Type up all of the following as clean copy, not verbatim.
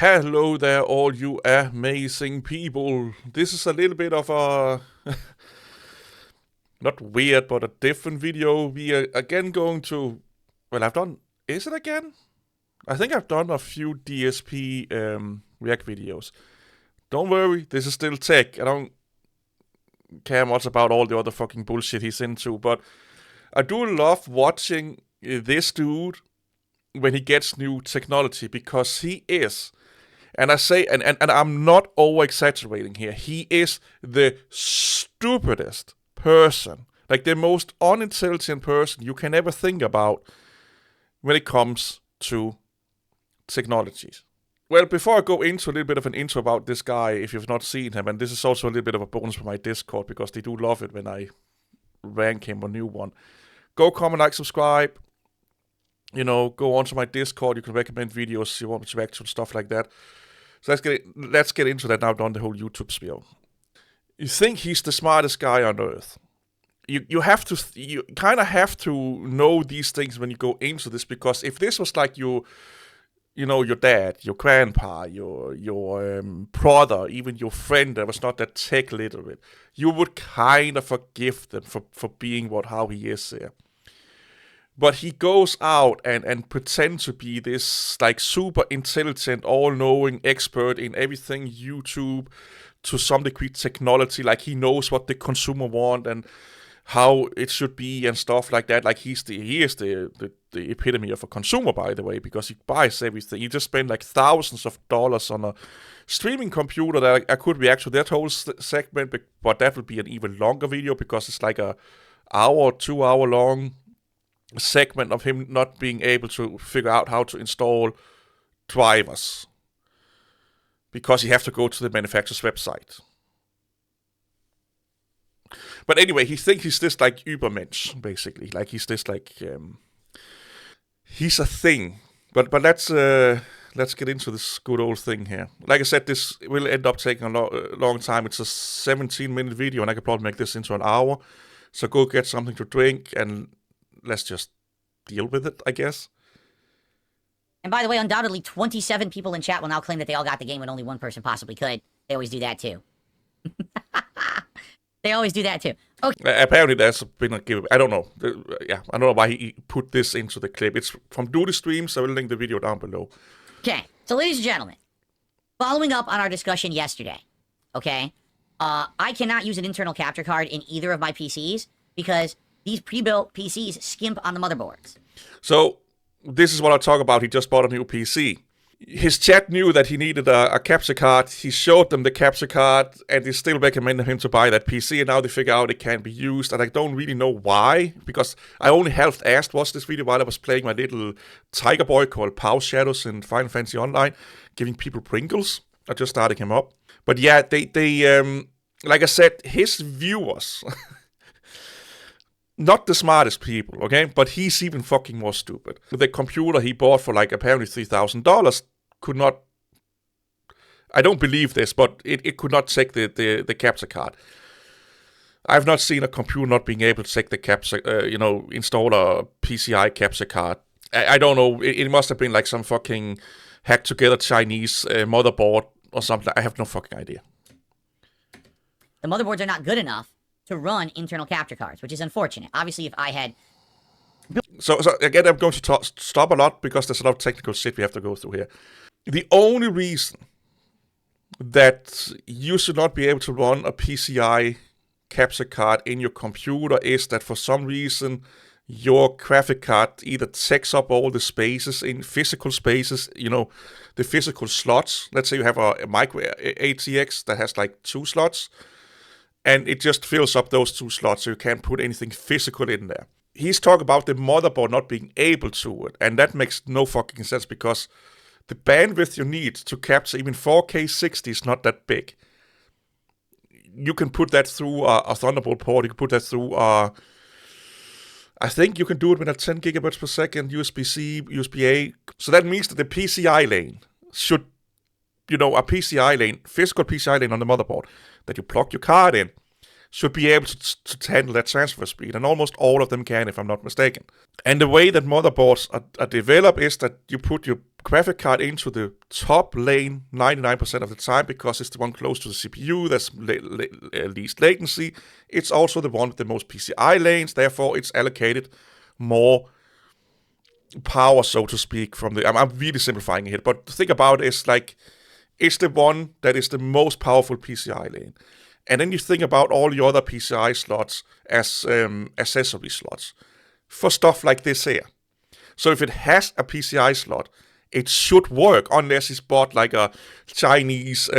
Hello there, all you amazing people. This is a little bit of a not weird, but a different video. We are again going to. Well, I've done. Is it again? I think I've done a few DSP React videos. Don't worry, this is still tech. I don't care much about all the other fucking bullshit he's into, but I do love watching this dude when he gets new technology because he is. And I say, and I'm not over exaggerating here, he is the stupidest person, like the most unintelligent person you can ever think about when it comes to technologies. Well, before I go into a little bit of an intro about this guy, if you've not seen him, and this is also a little bit of a bonus for my Discord because they do love it when I rank him a new one. Go comment, like, subscribe. You know, go onto my Discord. You can recommend videos you want me to react to and stuff like that. So let's get into that now. I've done the whole YouTube spiel. You think he's the smartest guy on earth. You kind of have to know these things when you go into this, because if this was like your dad, your grandpa, your brother, even your friend that was not that tech literate, you would kind of forgive them for being how he is there. But he goes out and pretends to be this like super intelligent, all-knowing expert in everything YouTube, to some degree technology. Like he knows what the consumer want and how it should be and stuff like that. Like he is the epitome of a consumer, by the way, because he buys everything. He just spent like thousands of dollars on a streaming computer that I could react to that whole segment, but that would be an even longer video because it's like a hour, 2 hour long segment of him not being able to figure out how to install drivers because you have to go to the manufacturer's website. But anyway, he thinks he's this like Übermensch, basically. Like he's this like he's a thing. But let's get into this good old thing here. Like I said, this will end up taking a long time. It's a 17-minute video, and I could probably make this into an hour. So go get something to drink and let's just deal with it, I guess. And by the way, undoubtedly 27 people in chat will now claim that they all got the game when only one person possibly could. They always do that too. They always do that too. Okay. Apparently there's been a giveaway. I don't know. I don't know why he put this into the clip. It's from Duty Streams. I will link the video down below. Okay. So ladies and gentlemen, following up on our discussion yesterday, okay, I cannot use an internal capture card in either of my PCs because these pre-built PCs skimp on the motherboards. So this is what I talk about. He just bought a new PC. His chat knew that he needed a capture card. He showed them the capture card, and they still recommended him to buy that PC. And now they figure out it can't be used, and I don't really know why, because I only half-assed watched this video while I was playing my little tiger boy called Pau Shadows in Final Fantasy Online, giving people Pringles. I just started him up. But yeah, they like I said, his viewers. Not the smartest people, okay? But he's even fucking more stupid. The computer he bought for like apparently $3,000 could not... I don't believe this, but it could not take the capture card. I've not seen a computer not being able to take the capture, install a PCI capture card. I don't know. It must have been like some fucking hacked together Chinese motherboard or something. I have no fucking idea. The motherboards are not good enough to run internal capture cards, which is unfortunate. Obviously, if I had... So again, I'm going to stop a lot because there's a lot of technical shit we have to go through here. The only reason that you should not be able to run a PCI capture card in your computer is that for some reason your graphic card either takes up all the spaces in physical spaces, the physical slots. Let's say you have a micro ATX that has like 2 slots, and it just fills up those 2 slots, so you can't put anything physical in there. He's talking about the motherboard not being able to it, and that makes no fucking sense because the bandwidth you need to capture even 4K 60 is not that big. You can put that through a Thunderbolt port, you can put that through I think you can do it with a 10 gigabits per second USB-C, USB-A. So that means that the PCI lane should, a PCI lane, physical PCI lane on the motherboard, that you plug your card in, should be able to handle that transfer speed, and almost all of them can, if I'm not mistaken. And the way that motherboards are developed is that you put your graphic card into the top lane 99% of the time because it's the one close to the CPU, that's least latency. It's also the one with the most PCI lanes, therefore it's allocated more power, so to speak, from the... I'm really simplifying it, but think about it as like, it's the one that is the most powerful PCI lane. And then you think about all the other PCI slots as accessory slots for stuff like this here. So if it has a PCI slot, it should work, unless it's bought like a Chinese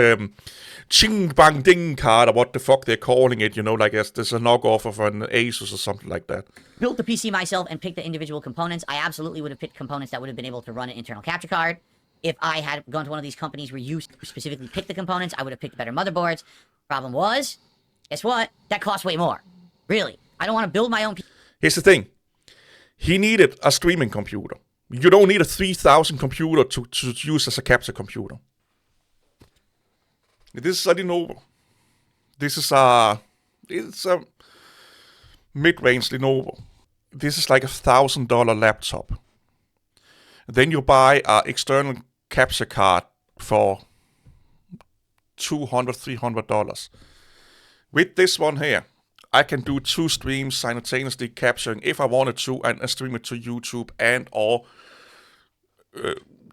Ching Bang Ding card, or what the fuck they're calling it, like there's a knockoff of an Asus or something like that. Built the PC myself and picked the individual components. I absolutely would have picked components that would have been able to run an internal capture card. If I had gone to one of these companies where you specifically picked the components, I would have picked better motherboards. Problem was, guess what? That costs way more. Really. I don't want to build my own... Here's the thing. He needed a streaming computer. You don't need a 3000 computer to use as a capture computer. This is a Lenovo. This is it's a mid-range Lenovo. This is like $1,000 laptop. Then you buy an external capture card for $200, $300. With this one here, I can do 2 streams simultaneously capturing if I wanted to, and stream it to YouTube and or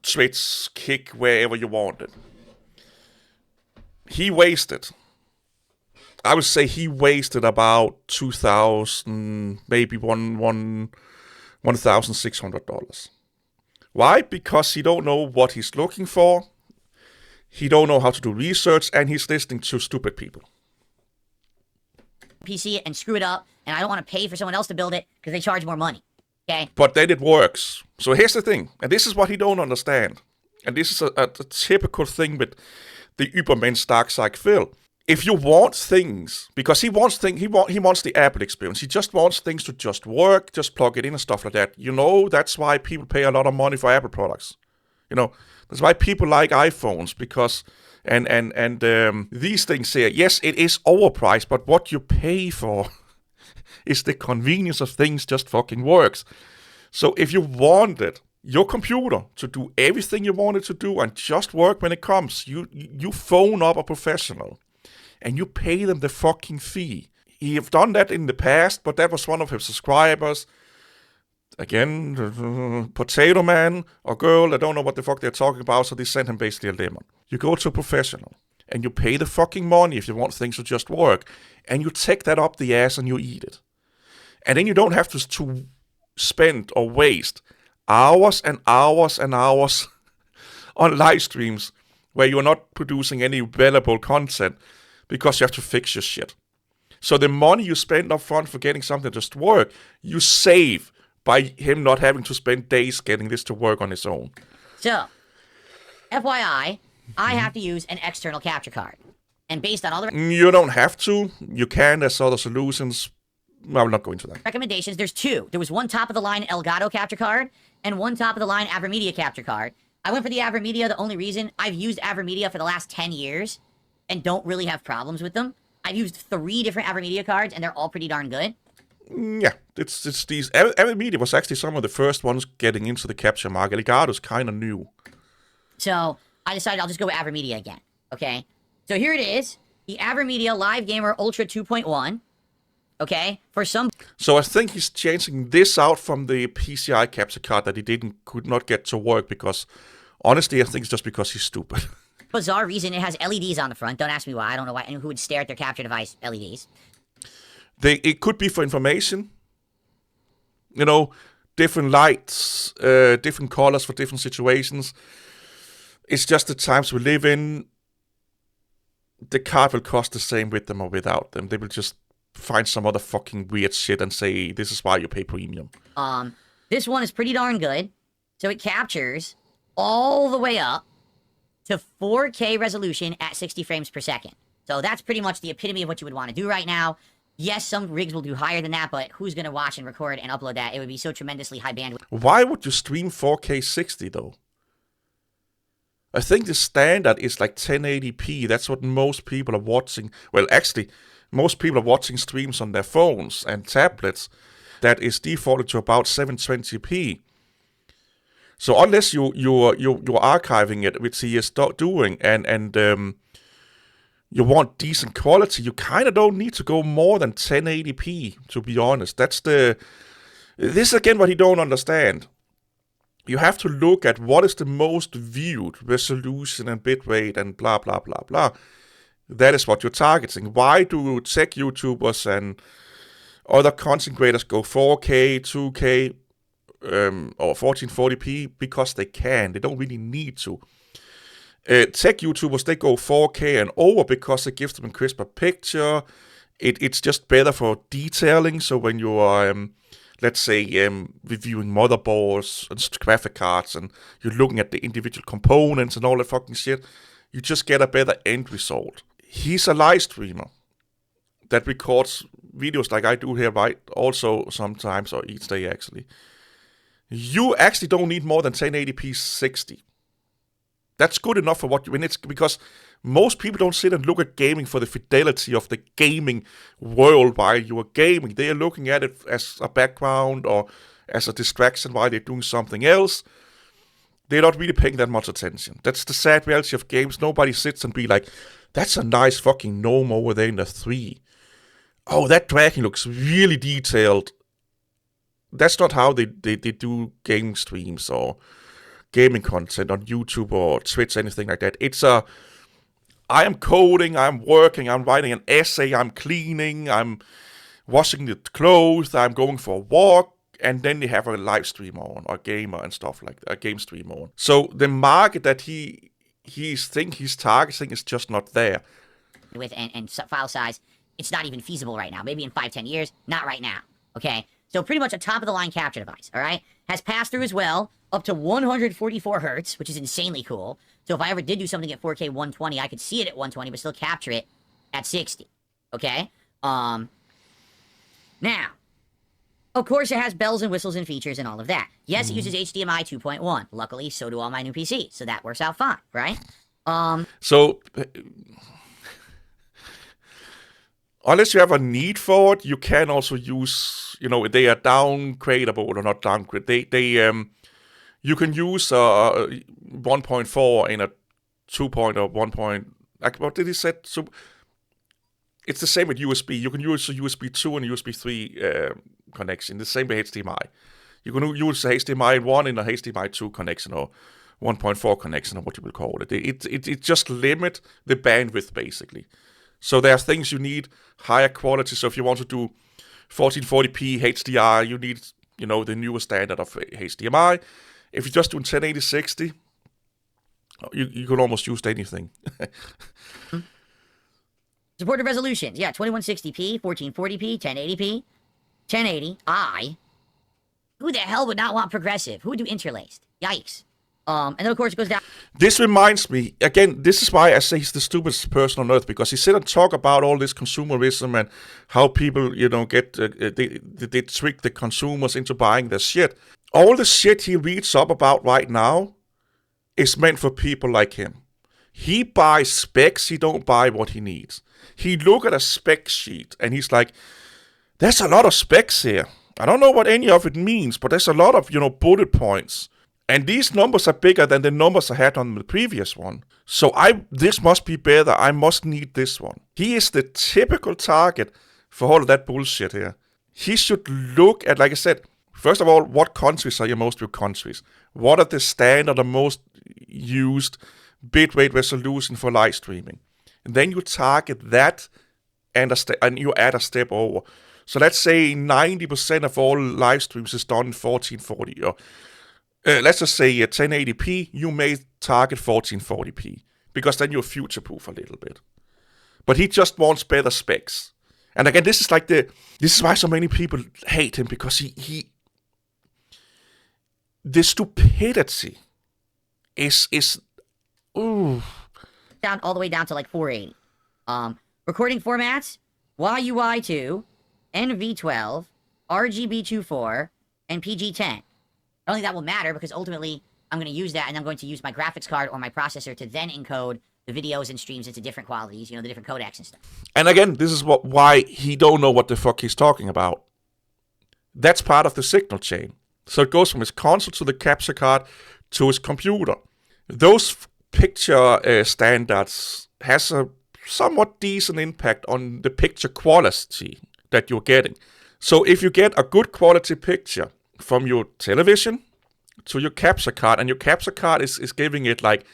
Twitch, Kick, wherever you want it. He wasted, I would say he wasted about $2,000, maybe $1,600. Why? Because he don't know what he's looking for, he don't know how to do research, and he's listening to stupid people. PC and screw it up, and I don't want to pay for someone else to build it because they charge more money. Okay? But then it works. So here's the thing, and this is what he don't understand. And this is a typical thing with the Übermensch Darkseid Phil. If you want things, because he wants the Apple experience. He just wants things to just work, just plug it in and stuff like that. That's why people pay a lot of money for Apple products. That's why people like iPhones, because and these things here, yes, it is overpriced, but what you pay for is the convenience of things just fucking works. So if you wanted your computer to do everything you want it to do and just work when it comes, you phone up a professional and you pay them the fucking fee. He have done that in the past, but that was one of his subscribers. Again, potato man or girl, I don't know what the fuck they're talking about, so they sent him basically a lemon. You go to a professional and you pay the fucking money if you want things to just work, and you take that up the ass and you eat it. And then you don't have to spend or waste hours and hours and hours on live streams where you're not producing any valuable content because you have to fix your shit. So the money you spend up front for getting something to just work, you save by him not having to spend days getting this to work on his own. So, FYI, I have to use an external capture card. And based on all the... You don't have to. You can. There's other solutions. I will not go into that. Recommendations, there's 2. There was one top-of-the-line Elgato capture card and one top-of-the-line AverMedia capture card. I went for the AverMedia. The only reason I've used AverMedia for the last 10 years and don't really have problems with them. I've used 3 different AverMedia cards, and they're all pretty darn good. Yeah, it's these... AverMedia was actually some of the first ones getting into the capture market. Elgato's kind of new. So, I decided I'll just go with AverMedia again, okay? So here it is, the AverMedia Live Gamer Ultra 2.1, okay? For some... So I think he's changing this out from the PCI capture card that he could not get to work because, honestly, I think it's just because he's stupid. Bizarre reason, it has LEDs on the front. Don't ask me why. I don't know why. Who would stare at their capture device? LEDs. It could be for information. Different lights, different colors for different situations. It's just the times we live in. The card will cost the same with them or without them. They will just find some other fucking weird shit and say, this is why you pay premium. This one is pretty darn good. So it captures all the way up to 4K resolution at 60 frames per second. So that's pretty much the epitome of what you would want to do right now. Yes, some rigs will do higher than that, but who's going to watch and record and upload that? It would be so tremendously high bandwidth. Why would you stream 4K 60, though? I think the standard is like 1080p. That's what most people are watching. Well, actually, most people are watching streams on their phones and tablets. That is defaulted to about 720p. So unless you're archiving it, which he is doing, and you want decent quality, you kind of don't need to go more than 1080p. To be honest, this is again what he don't understand. You have to look at what is the most viewed resolution and bitrate and blah blah blah blah. That is what you're targeting. Why do tech YouTubers and other content creators go 4K, 2K, or 1440p? Because they can. They don't really need to. Tech YouTubers, they go 4K and over because it gives them a crisper picture. It's just better for detailing. So when you are, let's say, reviewing motherboards and graphic cards, and you're looking at the individual components and all that fucking shit, you just get a better end result. He's a live streamer that records videos like I do here, right? Also sometimes, or each day actually. You actually don't need more than 1080p 60. That's good enough for what you... And it's because most people don't sit and look at gaming for the fidelity of the gaming world while you are gaming. They are looking at it as a background or as a distraction while they're doing something else. They're not really paying that much attention. That's the sad reality of games. Nobody sits and be like, that's a nice fucking gnome over there in the 3. Oh, that dragon looks really detailed. That's not how they do game streams or gaming content on YouTube or Twitch, anything like that. It's I am coding, I'm working, I'm writing an essay, I'm cleaning, I'm washing the clothes, I'm going for a walk, and then they have a live stream on, or gamer and stuff like that, a game stream on. So the market that he's targeting is just not there. With and file size, it's not even feasible right now. Maybe in 5-10 years, not right now. Okay, so pretty much a top-of-the-line capture device, all right? Has pass-through as well, up to 144 hertz, which is insanely cool. So if I ever did do something at 4K 120, I could see it at 120, but still capture it at 60, okay? Now, of course, it has bells and whistles and features and all of that. Yes, it uses HDMI 2.1. Luckily, so do all my new PCs, so that works out fine, right? So... unless you have a need for it, you can also use, they are downgradable or not downgrade. You can use 1.4 in a 2. Or 1. Like what did he say? So it's the same with USB. You can use a USB 2 and USB 3 connection. The same with HDMI. You can use HDMI 1 in a HDMI 2 connection or 1.4 connection or what you will call it. It just limit the bandwidth basically. So there are things you need higher quality. So if you want to do 1440p HDR, you need, the newer standard of HDMI. If you're just doing 1080-60, you can almost use anything. Supported resolutions, yeah, 2160p, 1440p, 1080p, 1080i. Who the hell would not want progressive? Who would do interlaced? Yikes. And then, of course, it goes down. This reminds me, again, this is why I say he's the stupidest person on earth, because he sit and talk about all this consumerism and how people, get, they trick the consumers into buying their shit. All the shit he reads up about right now is meant for people like him. He buys specs, he don't buy what he needs. He look at a spec sheet and he's like, there's a lot of specs here. I don't know what any of it means, but there's a lot of, bullet points. And these numbers are bigger than the numbers I had on the previous one. So this must be better. I must need this one. He is the typical target for all of that bullshit here. He should look at, like I said, first of all, what countries are your most viewed countries? What are the standard or most used bitrate resolution for live streaming? And then you target that and you add a step over. So let's say 90% of all live streams is done in 1440 or let's just say 1080p, you may target 1440p, because then you're future-proof a little bit. But he just wants better specs. And again, this is why so many people hate him, because the stupidity is ooh. Down all the way down to like 480. Recording formats, YUI2, NV12, RGB24, and PG10. I don't think that will matter because ultimately I'm going to use that, and I'm going to use my graphics card or my processor to then encode the videos and streams into different qualities, the different codecs and stuff. And again, this is why he don't know what the fuck he's talking about. That's part of the signal chain. So it goes from his console to the capture card to his computer. Those picture standards has a somewhat decent impact on the picture quality that you're getting. So if you get a good quality picture from your television to your capture card, and your capture card is giving it like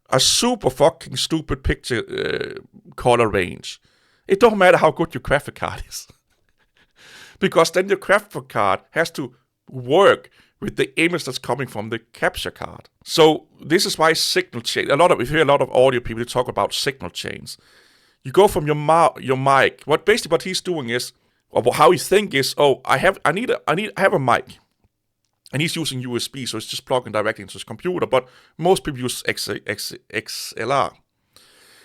a super fucking stupid picture color range, it don't matter how good your graphic card is. Because then your graphic card has to work with the image that's coming from the capture card. So this is why signal chain. We hear a lot of audio people talk about signal chains. You go from your mic. What he's doing is, or how he think is, I have a mic, and he's using USB, so it's just plugging directly into his computer. But most people use XLR.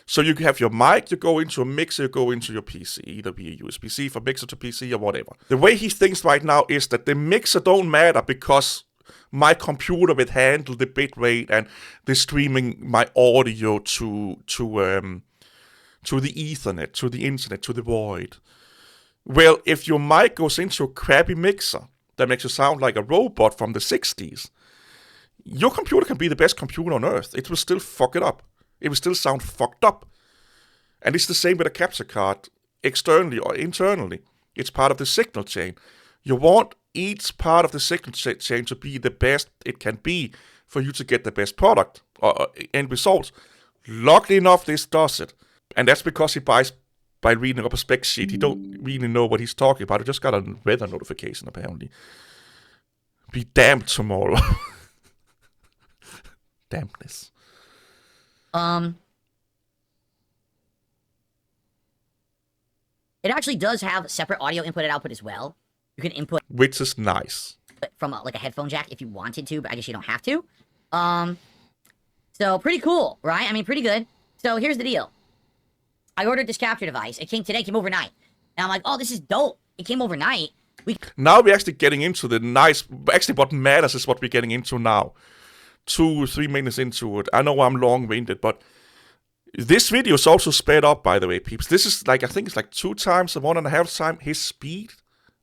So you have your mic, you go into a mixer, you go into your PC, either via USB-C for mixer to PC or whatever. The way he thinks right now is that the mixer don't matter because my computer will handle the bitrate and the streaming my audio to the Ethernet, to the internet, to the void. Well, if your mic goes into a crappy mixer that makes you sound like a robot from the 60s, your computer can be the best computer on earth. It will still fuck it up. It will still sound fucked up. And it's the same with a capture card, externally or internally. It's part of the signal chain. You want each part of the signal chain to be the best it can be for you to get the best product or end results. Luckily enough, this does it. And that's because he buys by reading up a spec sheet. He don't really know what he's talking about. He just got a weather notification, apparently. Be damned tomorrow. Dampness. It actually does have separate audio input and output as well. You can input, which is nice, from like a headphone jack if you wanted to, but I guess you don't have to. So pretty cool, right? I mean, pretty good. So here's the deal. I ordered this capture device. It came overnight. And I'm like, oh, this is dope. It came overnight. Now we're actually getting into the nice. Actually, what matters is what we're getting into now. 2-3 minutes into it. I know I'm long-winded, but this video is also sped up, by the way, peeps. This is like, I think it's like 2 times or 1.5 times his speed.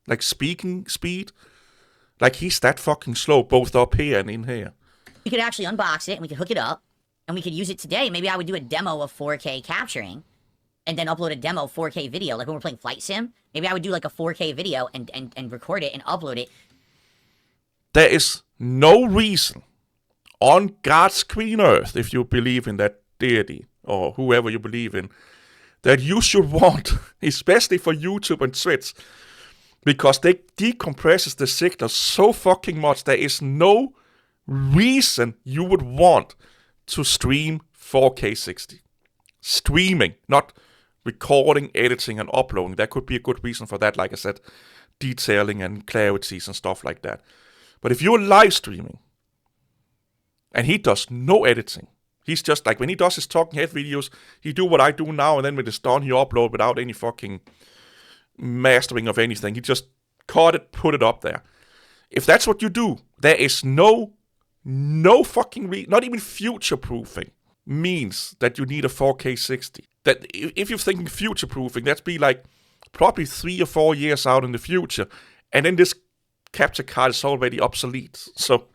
Like speaking speed. Like he's that fucking slow, both up here and in here. We could actually unbox it and we could hook it up and we could use it today. Maybe I would do a demo of 4K capturing and then upload a demo 4K video. Like when we're playing Flight Sim, maybe I would do like a 4K video and record it and upload it. There is no reason on God's green earth, if you believe in that deity or whoever you believe in, that you should want, especially for YouTube and Twitch, because they decompresses the signal so fucking much. There is no reason you would want to stream 4K 60. Streaming, not recording, editing, and uploading. There could be a good reason for that, like I said, detailing and clarities and stuff like that. But if you're live streaming, and he does no editing, he's just like, when he does his talking head videos, he do what I do now, and then when it's done, he upload without any fucking mastering of anything. He just cut it, put it up there. If that's what you do, there is no fucking not even future-proofing means that you need a 4K 60. That if you're thinking future-proofing, that's be like probably 3 or 4 years out in the future, and then this capture card is already obsolete. So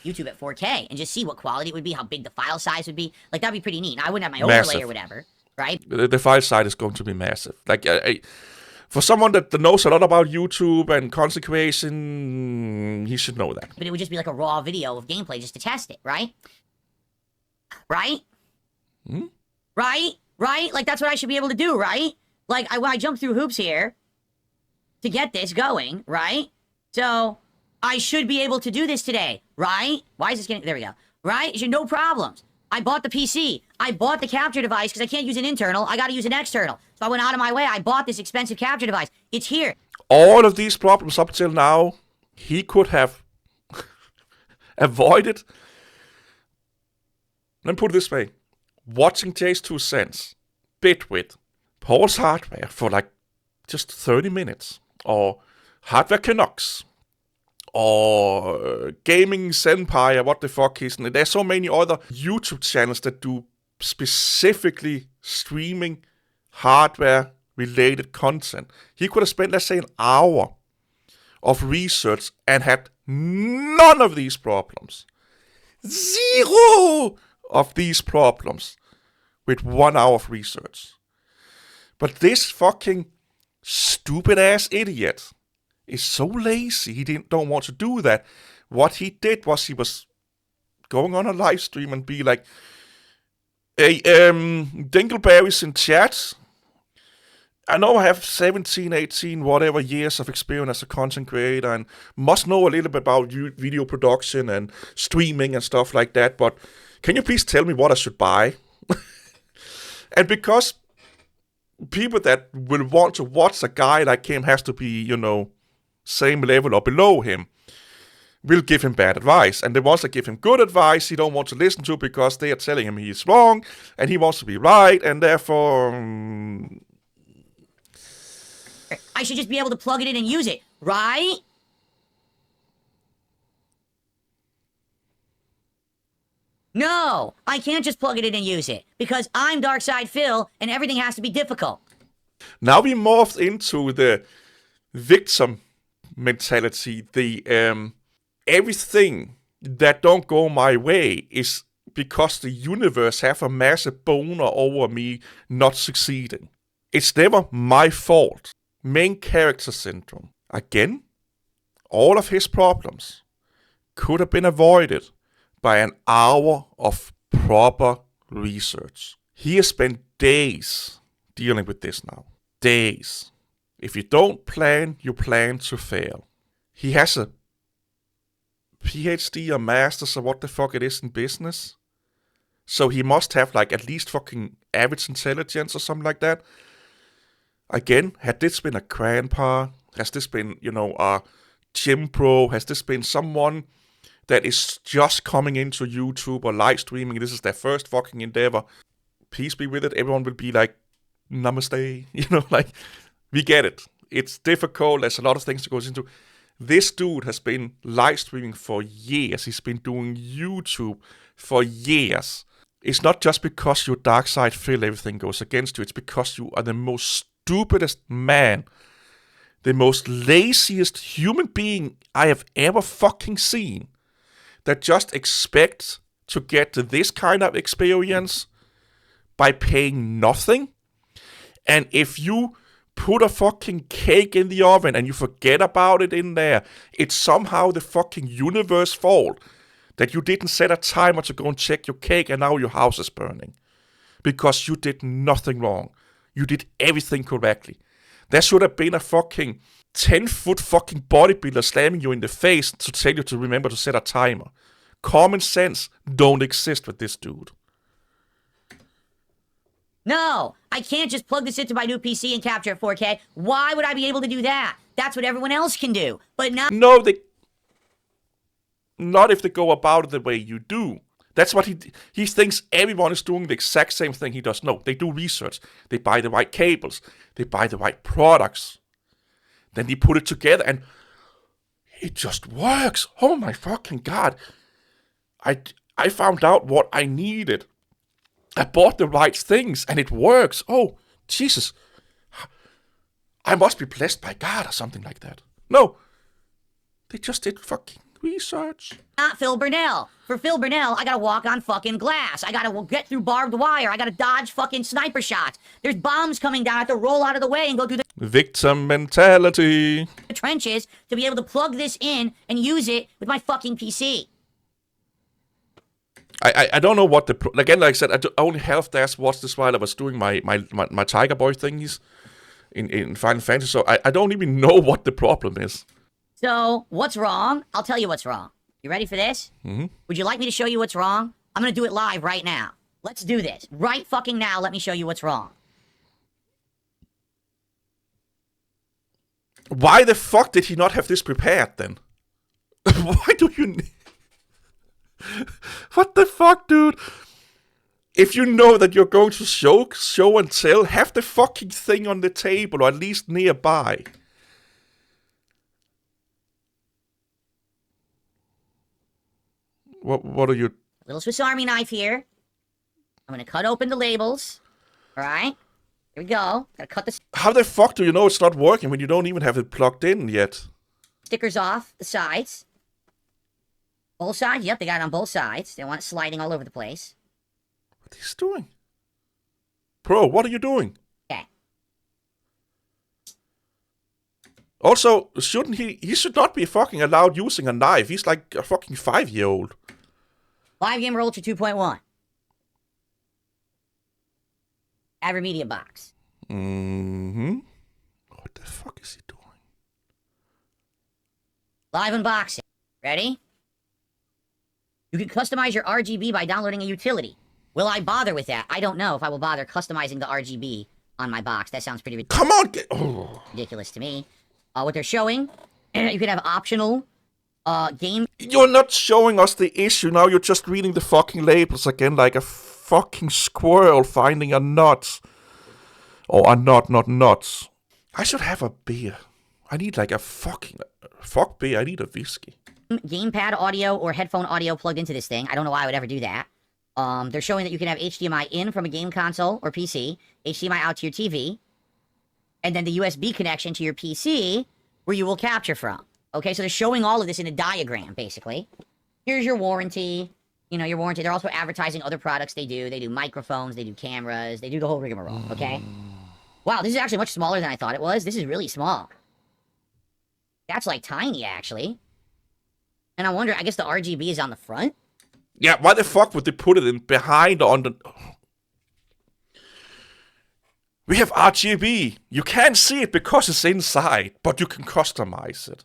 YouTube at 4K and just see what quality it would be, how big the file size would be. Like, that'd be pretty neat. Now, I wouldn't have my overlay or whatever, right? The file size is going to be massive. Like, for someone that knows a lot about YouTube and content creation, he should know that. But it would just be like a raw video of gameplay just to test it, right? Right? Right? Right? Like, that's what I should be able to do, right? Like, when I jump through hoops here to get this going, right? So I should be able to do this today, right? Why is this getting... There we go. Right? It should no problems. I bought the PC. I bought the capture device because I can't use an internal. I got to use an external. So I went out of my way. I bought this expensive capture device. It's here. All of these problems up till now, he could have avoided. Let me put it this way. Watching Jay's 2 cents, Bitwit, Paul's Hardware for like just 30 minutes, or Hardware Canucks, or Gaming Senpai, or what the fuck is it. There's so many other YouTube channels that do specifically streaming hardware-related content. He could have spent, let's say, an hour of research and had none of these problems. Zero of these problems with 1 hour of research. But this fucking stupid-ass idiot is so lazy, he don't want to do that. What he did was he was going on a live stream and be like, hey, Dingleberry's in chat. I know I have 17, 18, whatever years of experience as a content creator and must know a little bit about video production and streaming and stuff like that, but can you please tell me what I should buy? And because people that will want to watch a guy like him has to be, same level or below him, will give him bad advice. And the ones that give him good advice, he don't want to listen to because they are telling him he's wrong and he wants to be right, and therefore... I should just be able to plug it in and use it, right? No, I can't just plug it in and use it, because I'm Darkside Phil, and everything has to be difficult. Now we morphed into the victim mentality, the everything that don't go my way is because the universe have a massive boner over me not succeeding. It's never my fault. Main character syndrome. Again, all of his problems could have been avoided by an hour of proper research. He has spent days dealing with this now. Days. If you don't plan, you plan to fail. He has a PhD or master's or what the fuck it is in business. So he must have like at least fucking average intelligence or something like that. Again, had this been a grandpa, has this been, a gym pro, has this been someone that is just coming into YouTube or live streaming, this is their first fucking endeavor, peace be with it, everyone will be like, namaste, we get it. It's difficult, there's a lot of things that goes into. This dude has been live streaming for years, he's been doing YouTube for years. It's not just because you're Darkside Phil, everything goes against you, it's because you are the most stupidest man, the most laziest human being I have ever fucking seen, that just expects to get this kind of experience by paying nothing. And if you put a fucking cake in the oven and you forget about it in there, it's somehow the fucking universe's fault that you didn't set a timer to go and check your cake and now your house is burning. Because you did nothing wrong. You did everything correctly. There should have been a fucking 10-foot fucking bodybuilder slamming you in the face to tell you to remember to set a timer. Common sense don't exist with this dude. No, I can't just plug this into my new PC and capture it 4K. Why would I be able to do that? That's what everyone else can do. But now... No, not if they go about it the way you do. That's what he thinks everyone is doing the exact same thing he does. No, they do research. They buy the right cables. They buy the right products. Then they put it together and it just works. Oh my fucking God. I found out what I needed. I bought the right things and it works. Oh, Jesus. I must be blessed by God or something like that. No. They just did fucking research. Not Phil Burnell. For Phil Burnell, I gotta walk on fucking glass. I gotta get through barbed wire. I gotta dodge fucking sniper shots. There's bombs coming down. I have to roll out of the way and go through the victim mentality. Trenches to be able to plug this in and use it with my fucking PC. I don't know what again, like I said, I only half-assed watched this while I was doing my Tiger Boy thingies in Final Fantasy, so I don't even know what the problem is. So, what's wrong? I'll tell you what's wrong. You ready for this? Mm-hmm. Would you like me to show you what's wrong? I'm gonna do it live right now. Let's do this. Right fucking now, let me show you what's wrong. Why the fuck did he not have this prepared then? Why do you need... What the fuck, dude? If you know that you're going to show and tell, have the fucking thing on the table or at least nearby. What are you? Little Swiss Army knife here. I'm gonna cut open the labels. All right. Here we go. Gotta cut the How the fuck do you know it's not working when you don't even have it plugged in yet? stickers off the sides. Both sides? Yep, they got it on both sides. They want it sliding all over the place. What he's doing? Bro, what are you doing? Okay. Also, shouldn't he should not be fucking allowed using a knife. He's like a fucking 5-year-old. Live Gamer Ultra 2.1. Avid Media Box. Mm-hmm. What the fuck is he doing? Live unboxing. Ready? You can customize your RGB by downloading a utility. Will I bother with that? I don't know if I will bother customizing the RGB on my box. That sounds pretty Come on, ridiculous to me. What they're showing, you could have optional game. You're not showing us the issue now. You're just reading the fucking labels again like a fucking squirrel finding a nut. Or a nut, not nuts. I should have a beer. I need like a fucking... Fuck beer, I need a whiskey. Gamepad audio or headphone audio plugged into this thing. I don't know why I would ever do that. They're showing that you can have HDMI in from a game console or PC, HDMI out to your TV, and then the USB connection to your PC where you will capture from. Okay, so they're showing all of this in a diagram, basically. Here's your warranty. You know, your warranty. They're also advertising other products they do. They do microphones, they do cameras, they do the whole rigmarole, okay? Wow, this is actually much smaller than I thought it was. This is really small. That's like tiny, actually. And I wonder, I guess the RGB is on the front? Yeah, why the fuck would they put it in behind on the... We have RGB. You can't see it because it's inside, but you can customize it.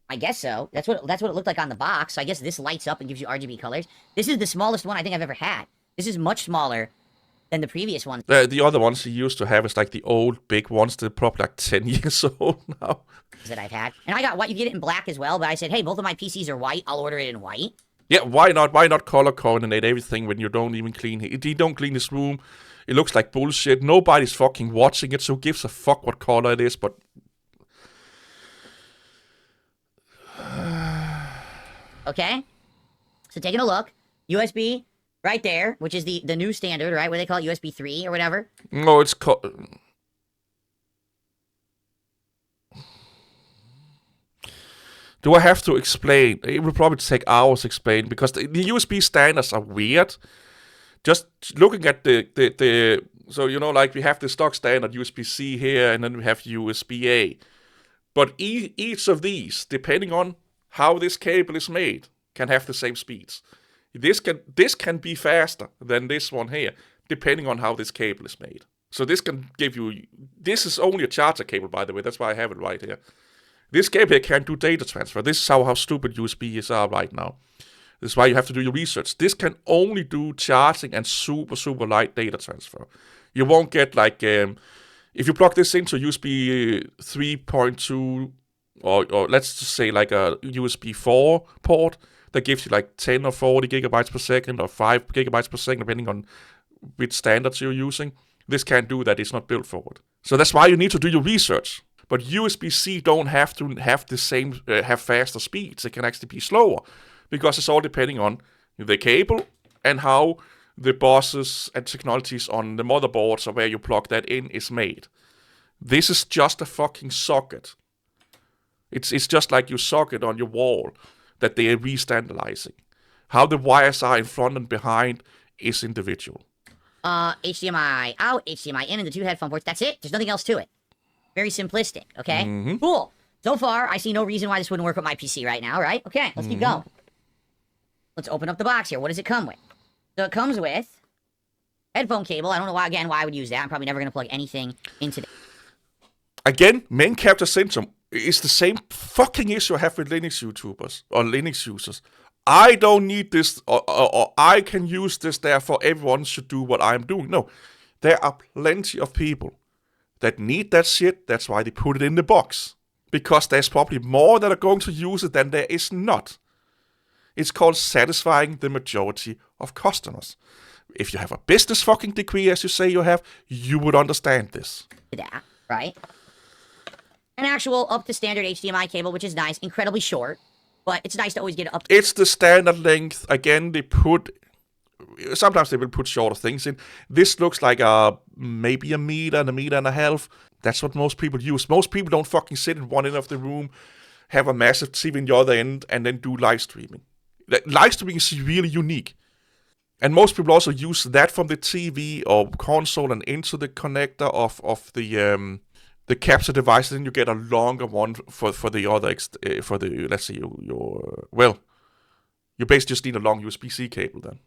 I guess so. That's what it looked like on the box. So I guess this lights up and gives you RGB colors. This is the smallest one I think I've ever had. This is much smaller than the previous one. The other ones he used to have is like the old big ones. They're probably like 10 years old now. That I've had. And I got white. You get it in black as well, but I said, hey, both of my PCs are white. I'll order it in white. Yeah, why not? Why not color coordinate everything when you don't even clean it? He don't clean his room. It looks like bullshit. Nobody's fucking watching it, so who gives a fuck what color it is, but... Okay. So taking a look. USB right there, which is the new standard, right? What they call it, USB 3 or whatever. No, it's Do I have to explain? It will probably take hours to explain because the USB standards are weird. Just looking at the so you know, like we have the stock standard USB-C here, and then we have USB-A. But each of these, depending on how this cable is made, can have the same speeds. This can be faster than this one here, depending on how this cable is made. So this can give you... This is only a charger cable, by the way. That's why I have it right here. This cable here can't do data transfer. This is how stupid USBs are right now. This is why you have to do your research. This can only do charging and super, super light data transfer. You won't get like... if you plug this into USB 3.2, or let's just say like a USB 4 port, that gives you like 10 or 40 gigabytes per second, or 5 gigabytes per second, depending on which standards you're using. This can't do that. It's not built for it. So that's why you need to do your research. But USB-C don't have to have the same, have faster speeds. It can actually be slower, because it's all depending on the cable and how the buses and technologies on the motherboards or where you plug that in is made. This is just a fucking socket. It's just like your socket on your wall that they are re-standardizing. How the wires are in front and behind is individual. HDMI out, HDMI in, and the two headphone ports. That's it. There's nothing else to it. Very simplistic, okay? Mm-hmm. Cool. So far, I see no reason why this wouldn't work with my PC right now, right? Okay, let's keep going. Let's open up the box here. What does it come with? So it comes with headphone cable. I don't know why I would use that. I'm probably never going to plug anything into that. Again, main character syndrome is the same fucking issue I have with Linux YouTubers or Linux users. I don't need this, or I can use this, therefore everyone should do what I'm doing. No, there are plenty of people that need that shit. That's why they put it in the box. Because there's probably more that are going to use it than there is not. It's called satisfying the majority of customers. If you have a business fucking degree, as you say you have, you would understand this. That, right? An actual up-to-standard HDMI cable, which is nice, incredibly short. but it's nice to always get up. It's the standard length. Again, sometimes they will put shorter things in. This looks like maybe a meter and a half. That's what most people use. Most people don't fucking sit in one end of the room, have a massive TV in the other end, and then do live streaming. Live streaming is really unique. And most people also use that from the TV or console and into the connector of the capture device. Then you get a longer one for the other, for the, let's say, you basically just need a long USB-C cable then.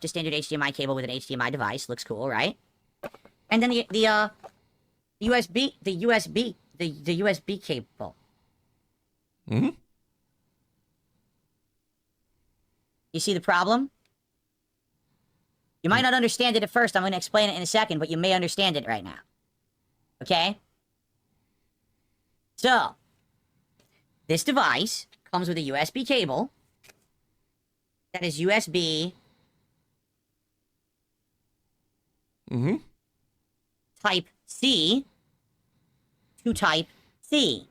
Just standard HDMI cable with an HDMI device. Looks cool, right? And then the USB cable. Mm-hmm. You see the problem? You might not understand it at first. I'm going to explain it in a second, but you may understand it right now. Okay? So, this device comes with a USB cable that is USB Type C to Type C.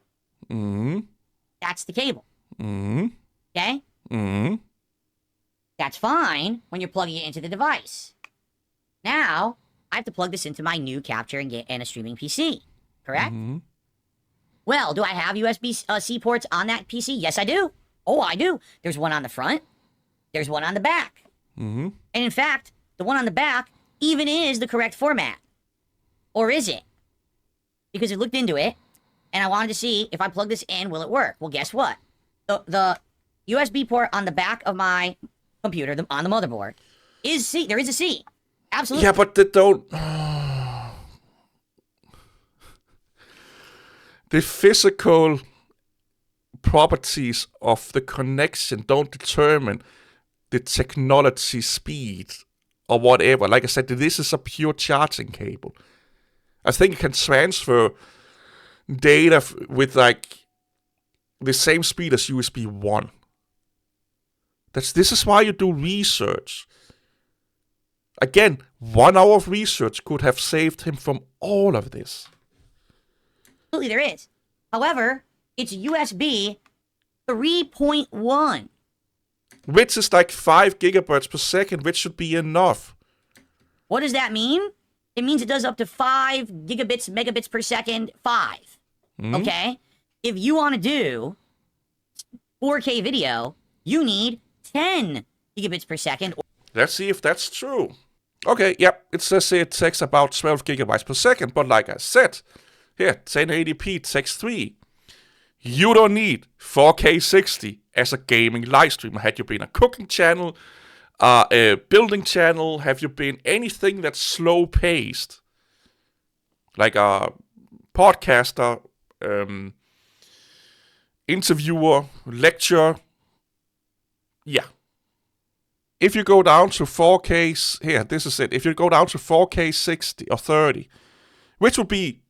That's the cable. Okay? That's fine when you're plugging it into the device. Now, I have to plug this into my new capture and a streaming PC. Correct? Well, do I have USB-C ports on that PC? Yes, I do. Oh, I do. There's one on the front. There's one on the back. And in fact, the one on the back even is the correct format. Or is it? Because I looked into it, and I wanted to see if I plug this in, will it work? Well, guess what? The USB port on the back of my computer, on the motherboard, is C. There is a C. Absolutely. Yeah, but they don't... The physical properties of the connection don't determine the technology speed or whatever. Like I said, this is a pure charging cable. I think it can transfer data with like the same speed as USB 1. This is why you do research. Again, 1 hour of research could have saved him from all of this. Absolutely, there is. However, it's USB 3.1. Which is like 5 gigabytes per second, which should be enough. What does that mean? It means it does up to 5 gigabits, megabits per second, 5. Okay? If you want to do 4K video, you need 10 gigabits per second. Let's see if that's true. Okay, yep, it says it takes about 12 gigabytes per second, but like I said, here, 1080p takes 3. You don't need 4K 60 as a gaming live streamer. Had you been a cooking channel, a building channel, have you been anything that's slow paced, like a podcaster, interviewer, lecturer, yeah. If you go down to 4K, here, this is it. If you go down to 4K 60 or 30, which would be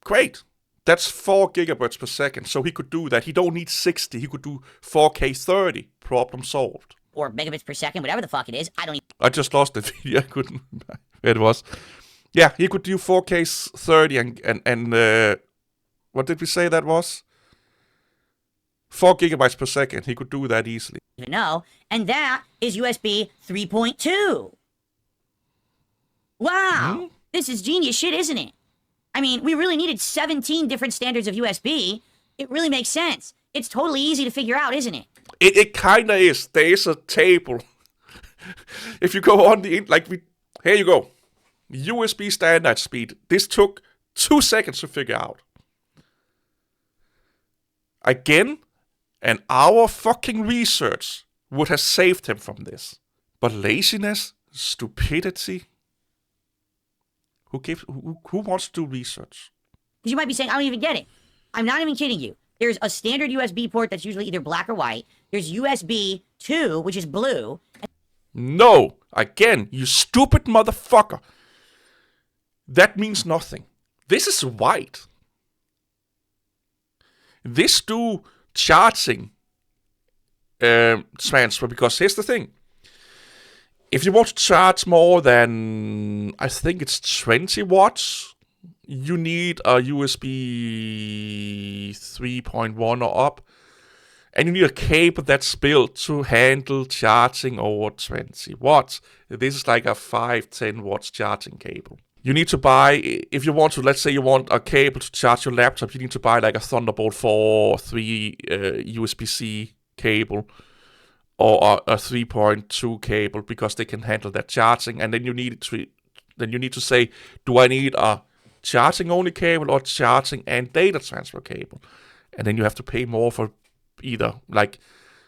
great. That's 4 gigabytes per second. So he could do that. He don't need 60. He could do 4K 30. Problem solved. Or megabits per second, whatever the fuck it is. I just lost the video. I couldn't. It was. Yeah, he could do 4K 30 and what did we say that was? 4 gigabytes per second. He could do that easily. Even know, and that is USB 3.2. Wow, This is genius shit, isn't it? I mean, we really needed 17 different standards of USB. It really makes sense. It's totally easy to figure out, isn't it? It kind of is. There is a table. If you go on here you go. USB standard speed. This took 2 seconds to figure out. Again, an hour fucking research would have saved him from this. But laziness, stupidity. Who wants to do research? Because you might be saying, I don't even get it. I'm not even kidding you. There's a standard USB port that's usually either black or white. There's USB 2, which is blue. No. Again, you stupid motherfucker. That means nothing. This is white. This do charging transfer, because here's the thing. If you want to charge more than, I think it's 20 watts, you need a USB 3.1 or up. And you need a cable that's built to handle charging over 20 watts. This is like a 5-10 watts charging cable. You need to buy, if you want to, let's say you want a cable to charge your laptop, you need to buy like a Thunderbolt 4 or 3 USB-C cable, or a 3.2 cable, because they can handle that charging. And then you need to say, do I need a charging only cable or charging and data transfer cable? And then you have to pay more for either. Like,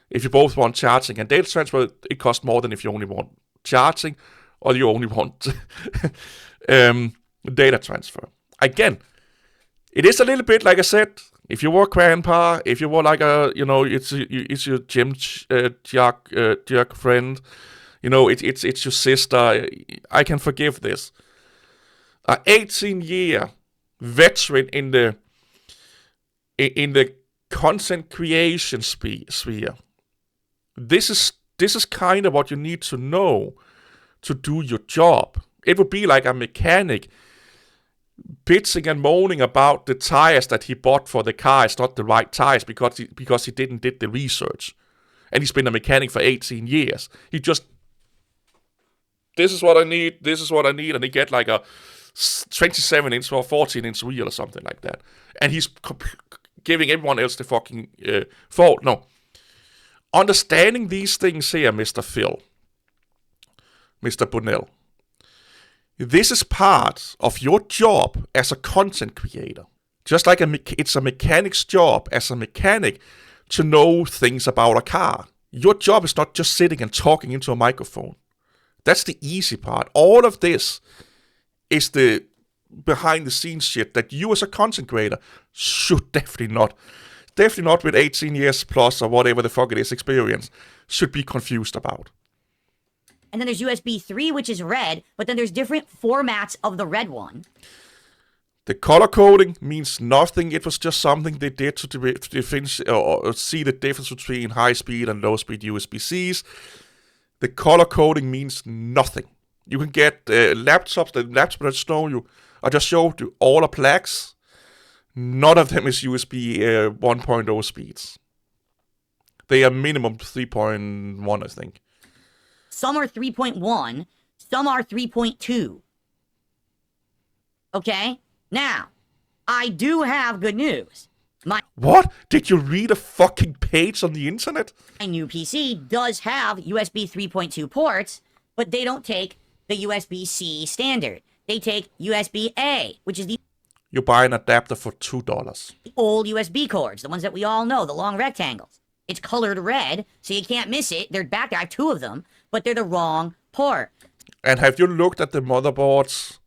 if you both want charging and data transfer, it costs more than if you only want charging or you only want data transfer. Again, it is a little bit, like I said, if you were grandpa, if you were like it's your gym jerk friend, it's your sister, I can forgive this. An 18-year veteran in the content creation sphere. This is kind of what you need to know to do your job. It would be like a mechanic bitching and moaning about the tires that he bought for the car is not the right tires because he didn't did the research. And he's been a mechanic for 18 years. He just, this is what I need, and he get like a 27-inch or 14-inch wheel or something like that. And he's giving everyone else the fucking fault. No. Understanding these things here, Mr. Phil, Mr. Bunnell, this is part of your job as a content creator. Just like it's a mechanic's job as a mechanic to know things about a car. Your job is not just sitting and talking into a microphone. That's the easy part. All of this is the behind the scenes shit that you as a content creator should definitely not with 18 years plus or whatever the fuck it is experience, should be confused about. And then there's USB 3, which is red, but then there's different formats of the red one. The color coding means nothing. It was just something they did to see the difference between high-speed and low-speed USB-Cs. The color coding means nothing. You can get laptops that I just showed you, all are blacks. None of them is USB 1.0 speeds. They are minimum 3.1, I think. Some are 3.1, some are 3.2. Okay? Now, I do have good news. What? Did you read a fucking page on the internet? My new PC does have USB 3.2 ports, but they don't take the USB-C standard. They take USB-A, which is the... You buy an adapter for $2. old USB cords, the ones that we all know, the long rectangles. It's colored red, so you can't miss it. They're back there. I have 2 of them, but they're the wrong port. And have you looked at the motherboard's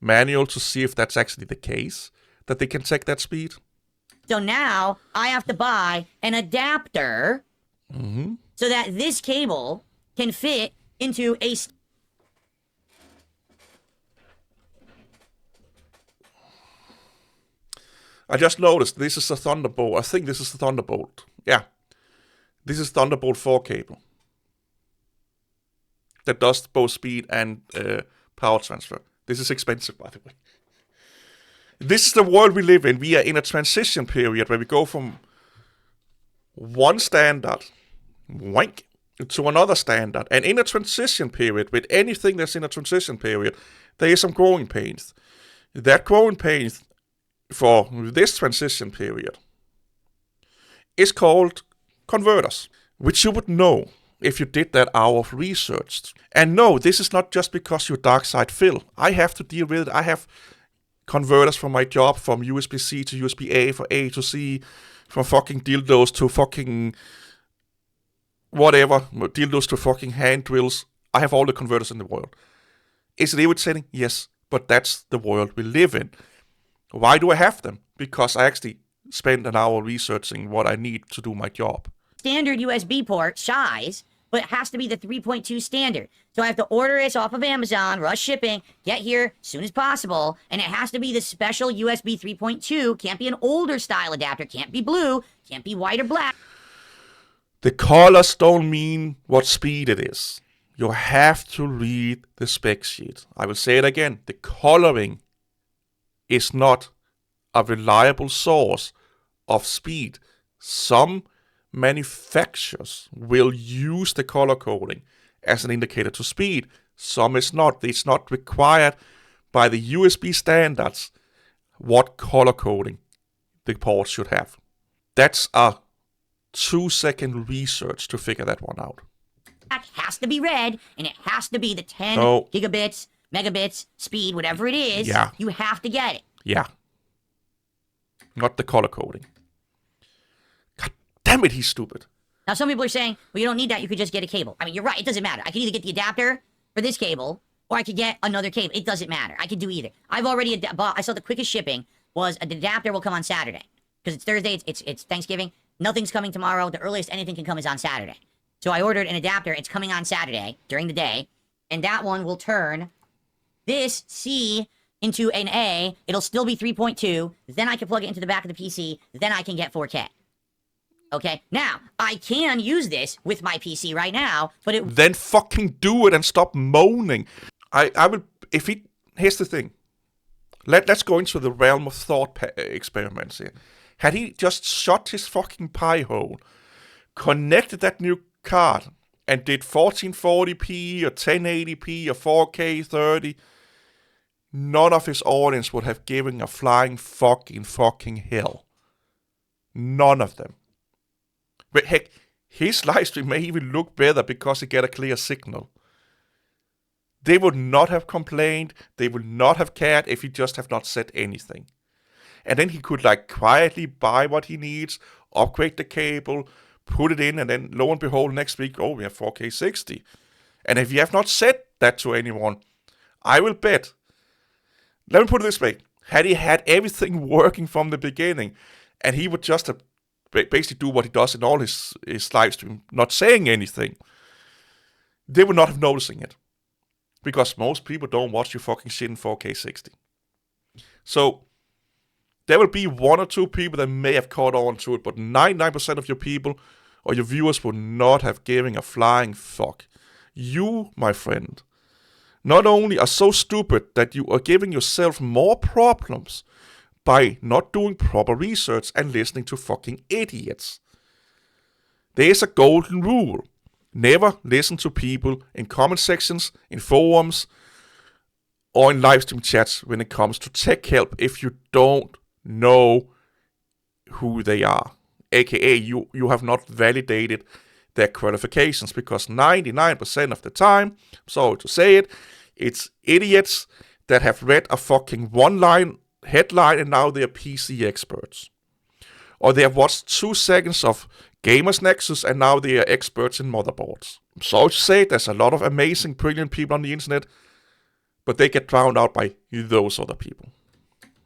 manual to see if that's actually the case? That they can take that speed? So now I have to buy an adapter so that this cable can fit into a... I just noticed this is a Thunderbolt. I think this is the Thunderbolt. Yeah. This is Thunderbolt 4 cable. That does both speed and power transfer. This is expensive, by the way. This is the world we live in. We are in a transition period where we go from one standard, wank, to another standard. And in a transition period, with anything that's in a transition period, there is some growing pains. That growing pains for this transition period is called converters, which you would know if you did that hour of research. And no, this is not just because you're Dark Side Phil. I have to deal with it. I have converters for my job, from USB-C to USB-A, for A to C, from fucking dildos to fucking whatever, dildos to fucking hand drills. I have all the converters in the world. Is it irritating? Yes, but that's the world we live in. Why do I have them? Because I actually spent an hour researching what I need to do my job. Standard USB port size, but it has to be the 3.2 standard. So I have to order this off of Amazon, rush shipping, get here as soon as possible, and it has to be the special USB 3.2. Can't be an older style adapter, can't be blue, can't be white or black. The colors don't mean what speed it is. You have to read the spec sheet. I will say it again. The coloring is not a reliable source of speed. Some manufacturers will use the color coding as an indicator to speed. Some is not. It's not required by the USB standards what color coding the ports should have. That's a 2-second research to figure that one out. It has to be red, and it has to be the 10 gigabits, megabits, speed, whatever it is. Yeah. You have to get it. Yeah. Not the color coding. God damn it, he's stupid. Now, some people are saying, well, you don't need that. You could just get a cable. I mean, you're right. It doesn't matter. I could either get the adapter for this cable, or I could get another cable. It doesn't matter. I could do either. I've already bought. I saw the quickest shipping was an adapter will come on Saturday. Because it's Thursday, it's Thanksgiving. Nothing's coming tomorrow. The earliest anything can come is on Saturday. So I ordered an adapter. It's coming on Saturday during the day. And that one will turn this C into an A. It'll still be 3.2. Then I can plug it into the back of the PC. Then I can get 4K. Okay? Now, I can use this with my PC right now, but it... Then fucking do it and stop moaning. I will... Here's the thing. Let's go into the realm of thought experiments here. Had he just shot his fucking pie hole, connected that new card, and did 1440p or 1080p or 4K 30, none of his audience would have given a flying fucking hell. None of them. But heck, his livestream may even look better because he get a clear signal. They would not have complained, they would not have cared if he just have not said anything. And then he could quietly buy what he needs, upgrade the cable, put it in, and then lo and behold, next week, we have 4K 60. And if you have not said that to anyone, I will bet. Let me put it this way. Had he had everything working from the beginning, and he would just have basically do what he does in all his live stream, not saying anything, they would not have noticing it. Because most people don't watch your fucking shit in 4K 60. So, there will be 1 or 2 people that may have caught on to it, but 99% of your people or your viewers would not have given a flying fuck. You, my friend, not only are so stupid that you are giving yourself more problems by not doing proper research and listening to fucking idiots. There is a golden rule. Never listen to people in comment sections, in forums, or in livestream chats when it comes to tech help if you don't know who they are. AKA, you have not validated their qualifications, because 99% of the time, sorry to say it, it's idiots that have read a fucking one-line headline and now they're PC experts. Or they have watched 2 seconds of Gamers Nexus and now they are experts in motherboards. I'm sorry to say it, there's a lot of amazing, brilliant people on the internet, but they get drowned out by those other people.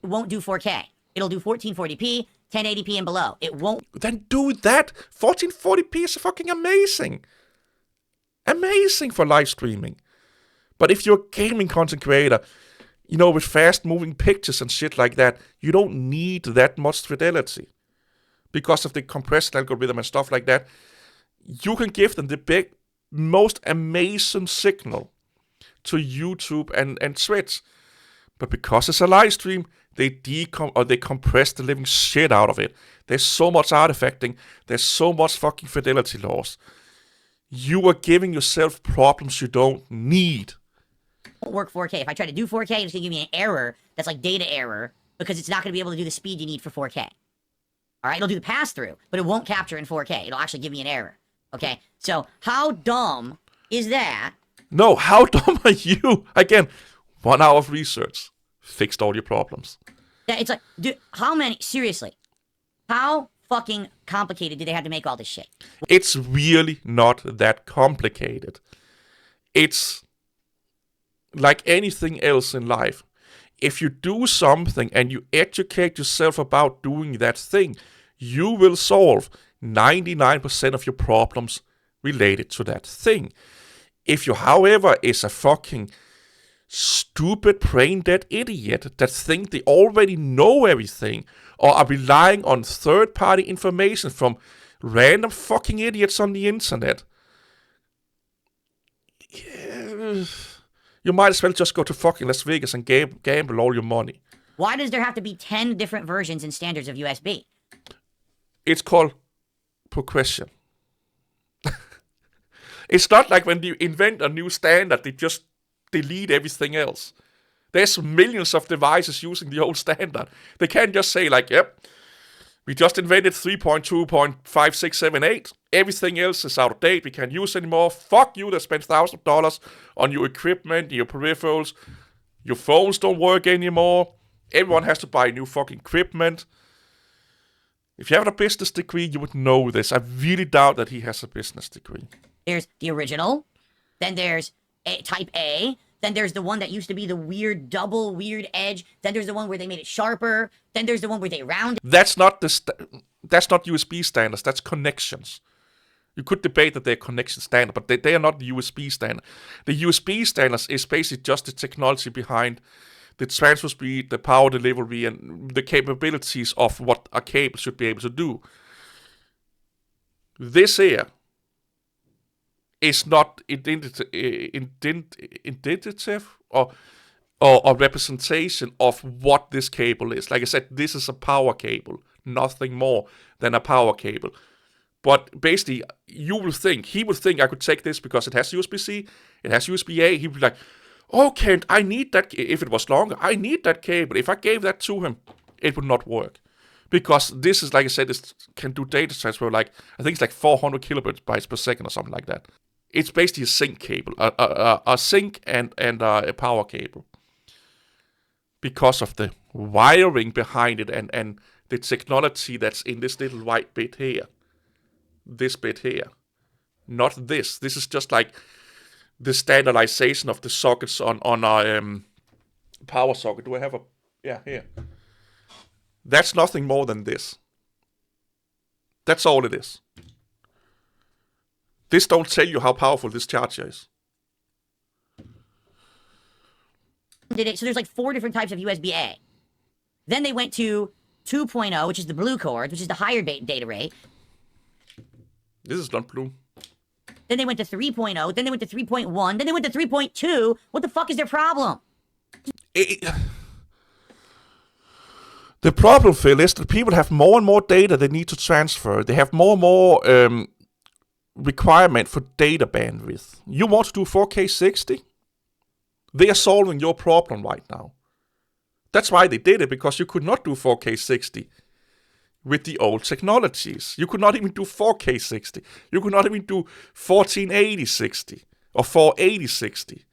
It won't do 4K. It'll do 1440p, 1080p and below. It won't... Then do that! 1440p is fucking amazing! Amazing for live streaming. But if you're a gaming content creator, with fast-moving pictures and shit like that, you don't need that much fidelity. Because of the compressed algorithm and stuff like that, you can give them the most amazing signal to YouTube and Twitch. But because it's a live stream, they compress the living shit out of it. There's so much artifacting, there's so much fucking fidelity loss. You are giving yourself problems you don't need. Won't work 4K. If I try to do 4K, it's going to give me an error that's like data error, because it's not going to be able to do the speed you need for 4K. All right, it'll do the pass-through, but it won't capture in 4K. It'll actually give me an error. Okay, so how dumb is that? No, how dumb are you? Again, 1 hour of research fixed all your problems. Yeah, it's like, dude, seriously, how fucking complicated do they have to make all this shit? It's really not that complicated. It's like anything else in life. If you do something and you educate yourself about doing that thing, you will solve 99% of your problems related to that thing. If you, however, is a fucking stupid brain-dead idiot that think they already know everything, or are relying on third-party information from random fucking idiots on the internet, you might as well just go to fucking Las Vegas and gamble all your money. Why does there have to be 10 different versions and standards of USB? It's called per question. It's not like when you invent a new standard, they just delete everything else. There's millions of devices using the old standard. They can't just say like, yep, we just invented 3.2.5678. Everything else is out of date. We can't use anymore. Fuck you that spent $1,000 on your equipment, your peripherals. Your phones don't work anymore. Everyone has to buy new fucking equipment. If you have a business degree, you would know this. I really doubt that he has a business degree. There's the original. Then there's type A. Then there's the one that used to be the weird double weird edge. Then there's the one where they made it sharper. Then there's the one where they rounded. That's not that's not USB standards. That's connections. You could debate that they're connection standard, but they are not the USB standard. The USB standards is basically just the technology behind the transfer speed, the power delivery, and the capabilities of what a cable should be able to do. This here is not identitative or a representation of what this cable is. Like I said, this is a power cable, nothing more than a power cable. But basically, he would think I could take this because it has USB-C, it has USB-A. He'd be like, okay, I need that. If it was longer, I need that cable. If I gave that to him, it would not work. Because this is, like I said, this can do data transfer like, I think it's like 400 kilobytes per second or something like that. It's basically a sync cable, a sync and a power cable. Because of the wiring behind it and the technology that's in this little white bit here. This bit here. Not this. This is just like the standardization of the sockets on a power socket. Do I have a... Yeah, here. That's nothing more than this. That's all it is. This don't tell you how powerful this charger is. So there's like 4 different types of USB-A. Then they went to 2.0, which is the blue cord, which is the higher data rate. This is not blue. Then they went to 3.0, then they went to 3.1, then they went to 3.2. What the fuck is their problem? The problem, Phil, is that people have more and more data they need to transfer. They have more and more requirement for data bandwidth. You want to do 4K 60? They are solving your problem right now. That's why they did it, because you could not do 4K 60 with the old technologies. You could not even do 4K 60. You could not even do 1480 60 or 480 60.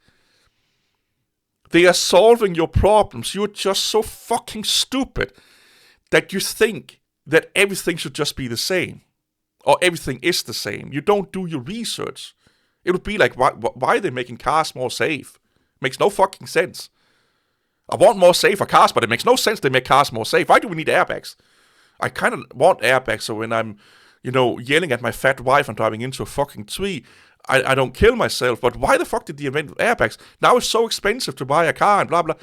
They are solving your problems. You're just so fucking stupid that you think that everything should just be the same. Or everything is the same. You don't do your research. It would be like, why are they making cars more safe? Makes no fucking sense. I want more safer cars, but it makes no sense they make cars more safe. Why do we need airbags? I kind of want airbags so when I'm, yelling at my fat wife and driving into a fucking tree, I don't kill myself. But why the fuck did they invent airbags? Now it's so expensive to buy a car and blah, blah.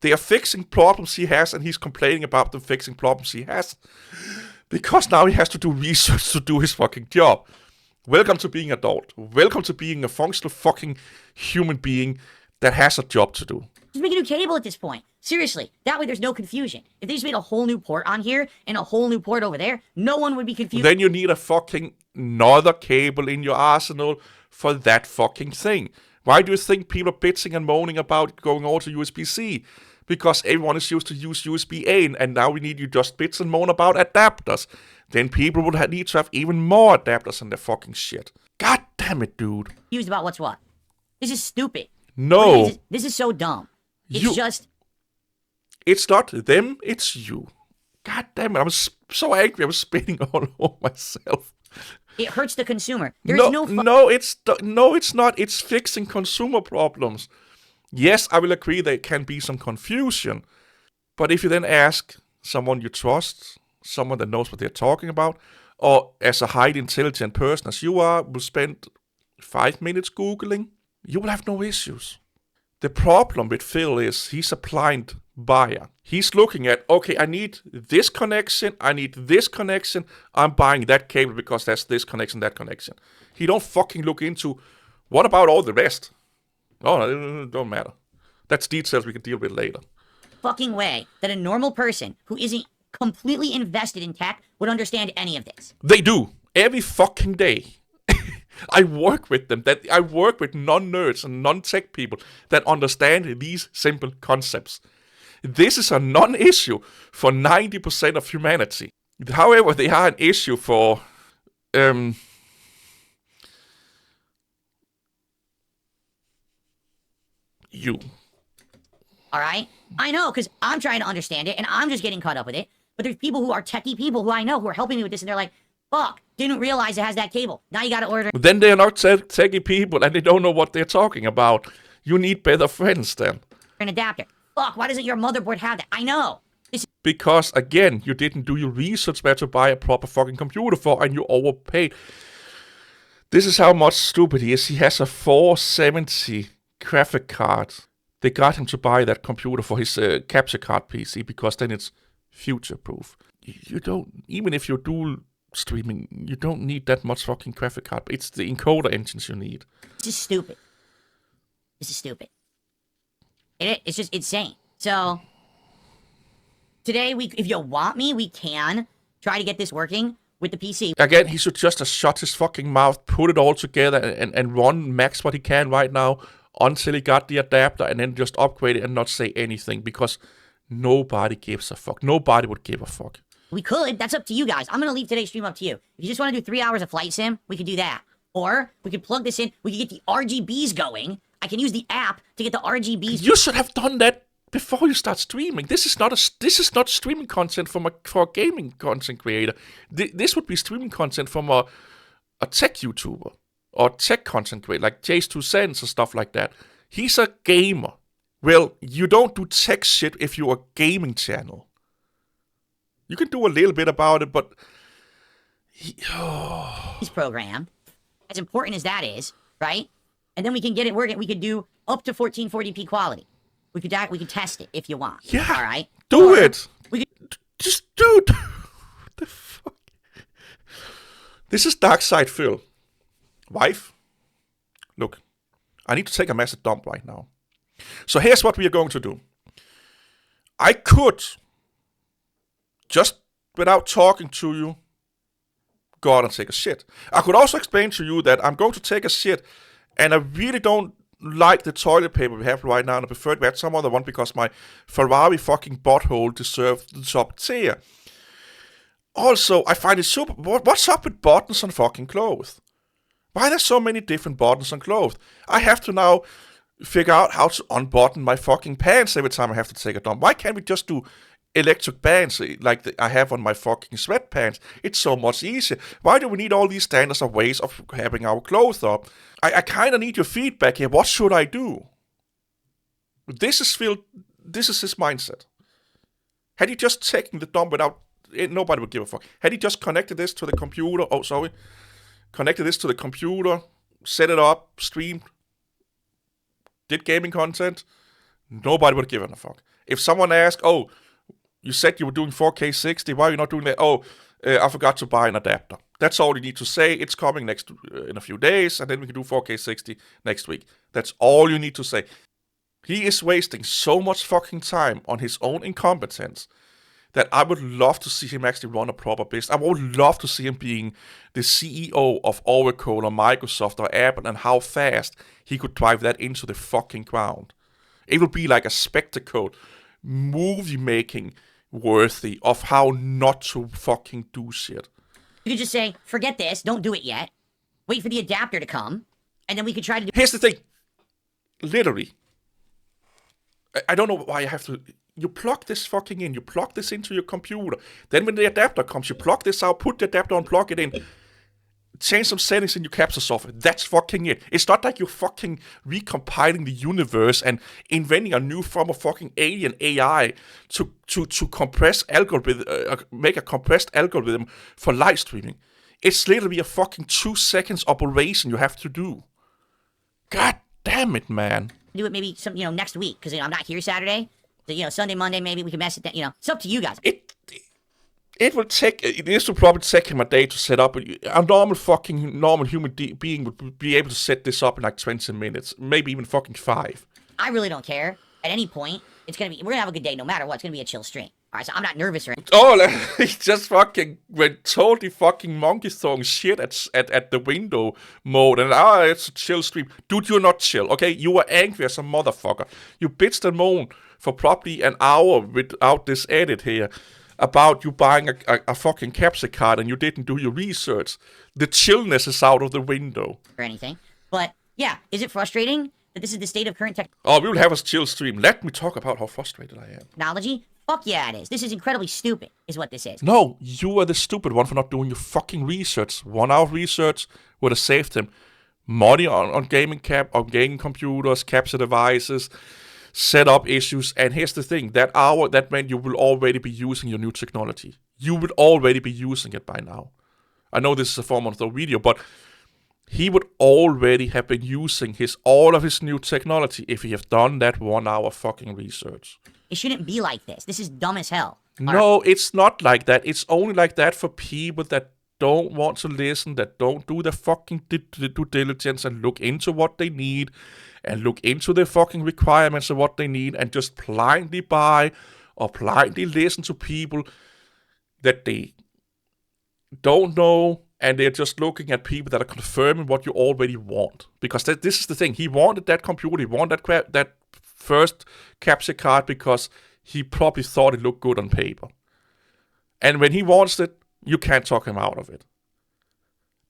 They are fixing problems he has, and he's complaining about them fixing problems he has. Because now he has to do research to do his fucking job. Welcome to being adult. Welcome to being a functional fucking human being that has a job to do. Just make a new cable at this point. Seriously. That way there's no confusion. If they just made a whole new port on here and a whole new port over there, no one would be confused. Then you need a fucking another cable in your arsenal for that fucking thing. Why do you think people are bitching and moaning about going over to USB-C? Because everyone is used to use USB-A, and now we need you just bitch and moan about adapters. Then people would need to have even more adapters in their fucking shit. God damn it, dude. Confused about what's what. This is stupid. No. This is so dumb. It's not them, it's you. God damn it, I'm so angry, I'm spitting all over myself. It hurts the consumer. No, it's not. It's fixing consumer problems. Yes, I will agree there can be some confusion. But if you then ask someone you trust, someone that knows what they're talking about, or as a highly intelligent person as you are, will spend 5 minutes Googling, you will have no issues. The problem with Phil is he's a blind buyer. He's looking at, okay, I need this connection, I'm buying that cable because there's this connection, that connection. He don't fucking look into, what about all the rest? Oh, it don't matter. That's details we can deal with later. Fucking way that a normal person who isn't completely invested in tech would understand any of this. They do. Every fucking day. I work with them. I work with non-nerds and non-tech people that understand these simple concepts. This is a non-issue for 90% of humanity. However, they are an issue for you. All right? I know, because I'm trying to understand it, and I'm just getting caught up with it. But there's people who are techie people who I know who are helping me with this, and they're like, fuck, didn't realize it has that cable. Now you gotta order Then they're not techie people, and they don't know what they're talking about. You need better friends then. an adapter. Fuck, why doesn't your motherboard have that? I know. Because, again, you didn't do your research where to buy a proper fucking computer for, and you overpaid. This is how much stupid he is. He has a 470 graphic card. They got him to buy that computer for his capture card PC, because then it's future-proof. You don't, even if you're dual streaming, you don't need that much fucking graphic card. It's the encoder engines you need. This is stupid. This is stupid. It's just insane. So, today, if you want me, we can try to get this working with the PC. Again, he should just shut his fucking mouth, put it all together, and run max what he can right now until he got the adapter, and then just upgrade it and not say anything, because nobody gives a fuck. Nobody would give a fuck. We could. That's up to you guys. I'm going to leave today's stream up to you. If you just want to do 3 hours of Flight Sim, we could do that. Or we could plug this in. We could get the RGBs going. I can use the app to get the RGBs. You should have done that before you start streaming. This is not streaming content for a gaming content creator. This would be streaming content from a tech YouTuber or tech content creator like Jace2Cents or stuff like that. He's a gamer. Well, you don't do tech shit if you're a gaming channel. You can do a little bit about it, but program, as important as that is, right? And then we can get it working. We could do up to 1440p quality. We could test it if you want. Yeah. All right. Do it. We could, just do it. What the fuck? This is Dark Side Phil. Wife, look, I need to take a massive dump right now. So here's what we are going to do. I could, just without talking to you, go out and take a shit. I could also explain to you that I'm going to take a shit, and I really don't like the toilet paper we have right now, and I prefer to have some other one because my Ferrari fucking butthole deserves the top tier. Also, I find it super... What's up with buttons on fucking clothes? Why are there so many different buttons on clothes? I have to now figure out how to unbutton my fucking pants every time I have to take a dump. Why can't we just do electric bands like I have on my fucking sweatpants? It's so much easier. Why do we need all these standards of ways of having our clothes up? I kind of need your feedback here. What should I do? This is his mindset. Had he just taken the dump without... Nobody would give a fuck. Had he just connected this to the computer... Connected this to the computer, set it up, streamed, did gaming content, nobody would give a fuck. If someone asked, oh, you said you were doing 4K 60, why are you not doing that? Oh, I forgot to buy an adapter. That's all you need to say. It's coming in a few days, and then we can do 4K 60 next week. That's all you need to say. He is wasting so much fucking time on his own incompetence that I would love to see him actually run a proper business. I would love to see him being the CEO of Oracle or Microsoft or Apple, and how fast he could drive that into the fucking ground. It would be like a spectacle, movie-making worthy of how not to fucking do shit. You could just say, forget this, don't do it yet. Wait for the adapter to come, and then we could try to do... Here's the thing. Literally. I don't know why I have to... You plug this fucking in. You plug this into your computer. Then when the adapter comes, you plug this out, put the adapter on, plug it in. Change some settings in your capture software. That's fucking it. It's not like you're fucking recompiling the universe and inventing a new form of fucking alien AI to compress algorithm, make a compressed algorithm for live streaming. It's literally a fucking 2 seconds operation you have to do. God damn it, man. Do it maybe next week, because I'm not here Saturday. So, Sunday, Monday, maybe we can mess it down. It's up to you guys. It will probably take him a day to set up. A normal human being would be able to set this up in like 20 minutes, maybe even fucking 5. I really don't care. At any point, we're gonna have a good day no matter what. It's gonna be a chill stream. All right, so I'm not nervous or anything. Oh, like, he just fucking went totally fucking monkey throwing shit at the window mode, and it's a chill stream. Dude, you're not chill, okay? You were angry as a motherfucker. You bitched and moaned for probably an hour without this edit here about you buying a fucking capture card and you didn't do your research. The chillness is out of the window. Or anything. But yeah, is it frustrating that this is the state of current Oh, we will have a chill stream. Let me talk about how frustrated I am. technology? Fuck yeah, it is. This is incredibly stupid, is what this is. No, you are the stupid one for not doing your fucking research. 1 hour of research would have saved him money on gaming computers, capture devices, setup issues. And here's the thing: that hour, that meant you will already be using your new technology. You would already be using it by now. I know this is a 4-month video, but he would already have been using all of his new technology if he have done that 1 hour fucking research. It shouldn't be like this. This is dumb as hell. No, it's not like that. It's only like that for people that don't want to listen, that don't do their fucking due diligence and look into what they need and look into the fucking requirements of what they need and just blindly buy or blindly listen to people that they don't know, and they're just looking at people that are confirming what you already want. Because this is the thing. He wanted that computer. He wanted that first capture card because he probably thought it looked good on paper. And when he wants it, you can't talk him out of it.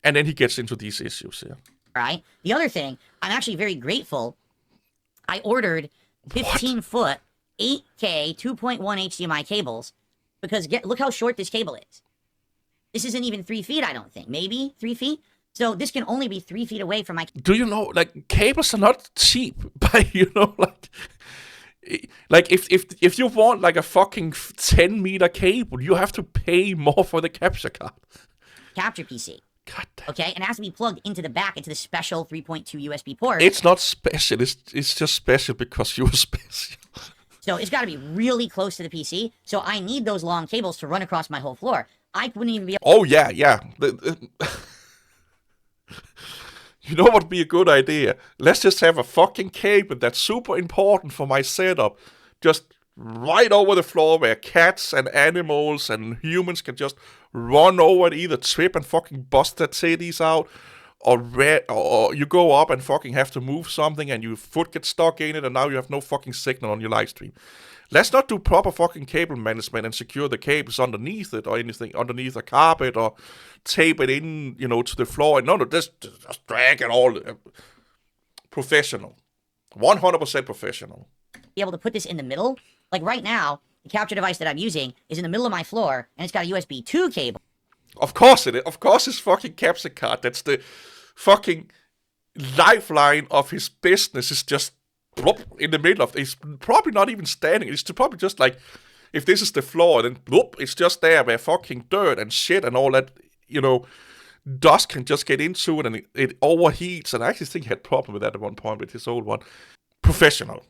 And then he gets into these issues here. Right? The other thing, I'm actually very grateful. I ordered 15-foot, 8K, 2.1 HDMI cables because look how short this cable is. This isn't even 3 feet, I don't think. Maybe 3 feet? So this can only be 3 feet away from my... Do you know, like, cables are not cheap, but, you know, like if you want, like, a fucking 10-meter cable, you have to pay more for the capture card. Capture PC. God damn. Okay? And it has to be plugged into the back, into the special 3.2 USB port. It's not special. It's just special because you're special. So it's got to be really close to the PC. So I need those long cables to run across my whole floor. I wouldn't even be able... Oh, yeah. You know what would be a good idea? Let's just have a fucking cable that's super important for my setup. Just right over the floor where cats and animals and humans can just run over and either trip and fucking bust their titties out, or you go up and fucking have to move something and your foot gets stuck in it and now you have no fucking signal on your live stream. Let's not do proper fucking cable management and secure the cables underneath it or anything, underneath a carpet or tape it in, to the floor. No, just drag it all. Professional. 100% professional. Be able to put this in the middle. Like right now, the capture device that I'm using is in the middle of my floor and it's got a USB 2 cable. Of course it is. Of course it's fucking capture card. That's the fucking lifeline of his business is just bloop, in the middle of it. He's probably not even standing. It's probably just like, if this is the floor, then bloop, it's just there where fucking dirt and shit and all that, dust can just get into it and it overheats. And I actually think he had a problem with that at one point with his old one. Professional.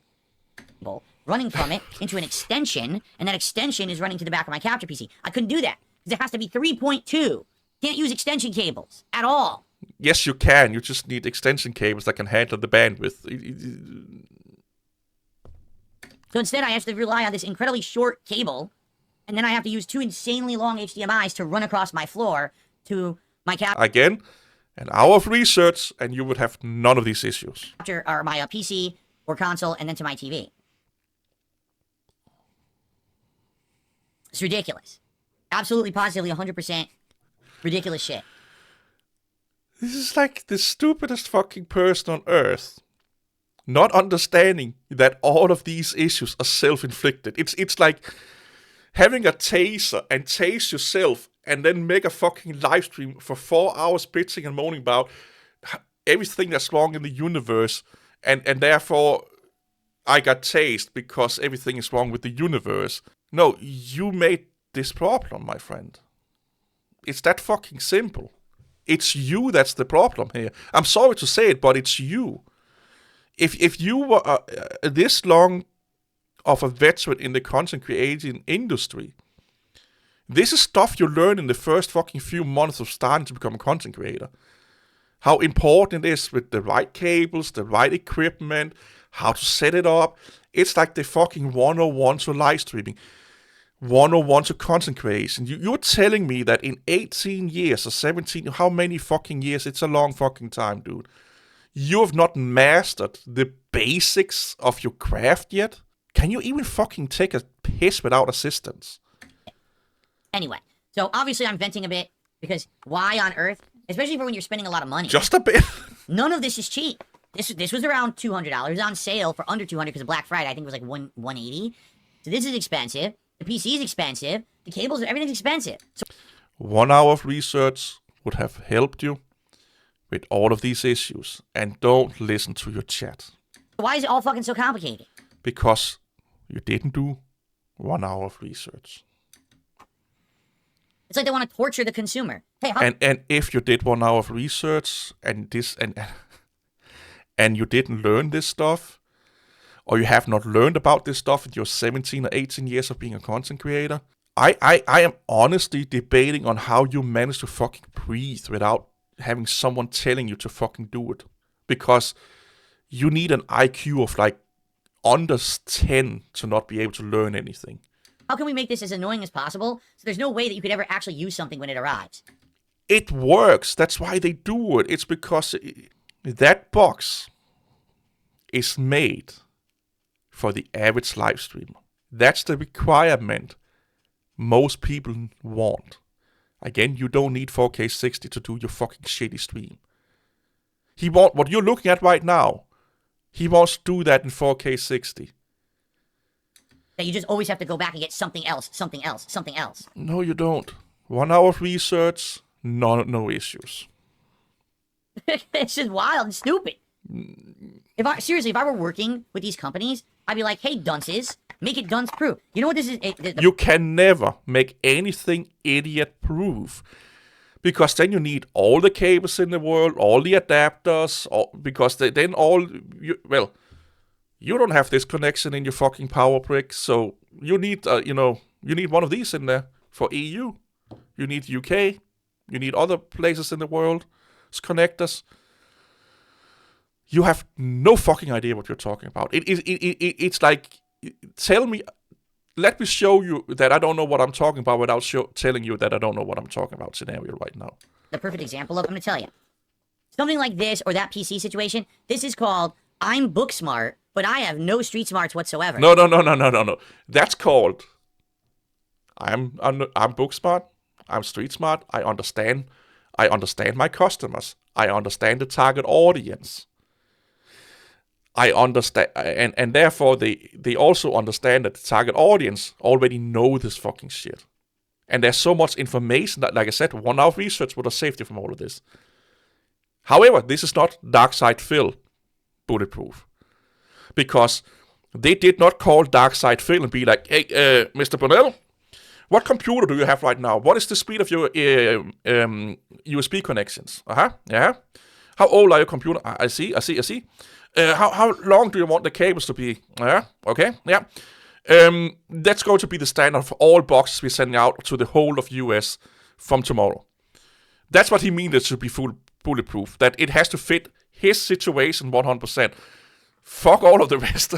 Running from it into an extension, and that extension is running to the back of my capture PC. I couldn't do that because it has to be 3.2. Can't use extension cables at all. Yes, you can. You just need extension cables that can handle the bandwidth. So instead, I have to rely on this incredibly short cable, and then I have to use 2 insanely long HDMIs to run across my floor to my Again, an hour of research, and you would have none of these issues. Or my PC or console, and then to my TV. It's ridiculous. Absolutely, positively, 100% ridiculous shit. This is like the stupidest fucking person on earth. Not understanding that all of these issues are self-inflicted. It's like having a taser and tase yourself and then make a fucking live stream for 4 hours bitching and moaning about everything that's wrong in the universe and therefore I got tased because everything is wrong with the universe. No, you made this problem, my friend. It's that fucking simple. It's you that's the problem here. I'm sorry to say it, but it's you. If you were this long of a veteran in the content creating industry, this is stuff you learn in the first fucking few months of starting to become a content creator. How important it is with the right cables, the right equipment, how to set it up. It's like the fucking 101 to live streaming. 101 to content creation. You're telling me that in 18 years or 17, how many fucking years? It's a long fucking time, dude. You have not mastered the basics of your craft yet? Can you even fucking take a piss without assistance? Anyway, so obviously I'm venting a bit because why on earth, especially for when you're spending a lot of money. Just a bit. None of this is cheap. This was around $200 on sale for under $200 because of Black Friday. I think it was like $180. So this is expensive. The PC is expensive. The cables, everything's expensive. So 1 hour of research would have helped you with all of these issues. And don't listen to your chat. why is it all fucking so complicated? Because you didn't do 1 hour of research. It's like they want to torture the consumer. Hey, how And if you did 1 hour of research and you didn't learn this stuff, or you have not learned about this stuff in your 17 or 18 years of being a content creator, I am honestly debating on how you manage to fucking breathe without having someone telling you to fucking do it. Because you need an IQ of like under 10 to not be able to learn anything. how can we make this as annoying as possible so there's no way that you could ever actually use something when it arrives? It works. That's why they do it. It's because that box is made for the average live streamer. That's the requirement most people want. Again, you don't need 4K 60 to do your fucking shitty stream. What you're looking at right now, he wants to do that in 4K 60. That you just always have to go back and get something else, something else, something else. No, you don't. 1 hour of research, no issues. It's just wild and stupid. If I were working with these companies, I'd be like, hey, dunces, make it dunce proof. You know what this is? You can never make anything idiot proof. Because then you need all the cables in the world, all the adapters, you don't have this connection in your fucking power brick, so you need, you need one of these in there for EU. You need UK. You need other places in the world as connectors. You have no fucking idea what you're talking about. It's like, let me show you that I don't know what I'm talking about without telling you that I don't know what I'm talking about scenario right now. The perfect example of, I'm going to tell you. Something like this or that PC situation, this is called, I'm book smart, but I have no street smarts whatsoever. No. That's called, I'm book smart, I'm street smart, I understand my customers, I understand the target audience. I understand, and therefore they also understand that the target audience already know this fucking shit. And there's so much information that, like I said, 1 hour of research would have saved you from all of this. However, this is not Darkside Phil bulletproof. Because they did not call Darkside Phil and be like, hey, Mr. Bonnell, what computer do you have right now? What is the speed of your USB connections? Yeah. How old are your computer? I see. How long do you want the cables to be? Yeah, okay, yeah. That's going to be the standard for all boxes we're sending out to the whole of US from tomorrow. That's what he means it should be full bulletproof. That it has to fit his situation 100%. Fuck all of the rest.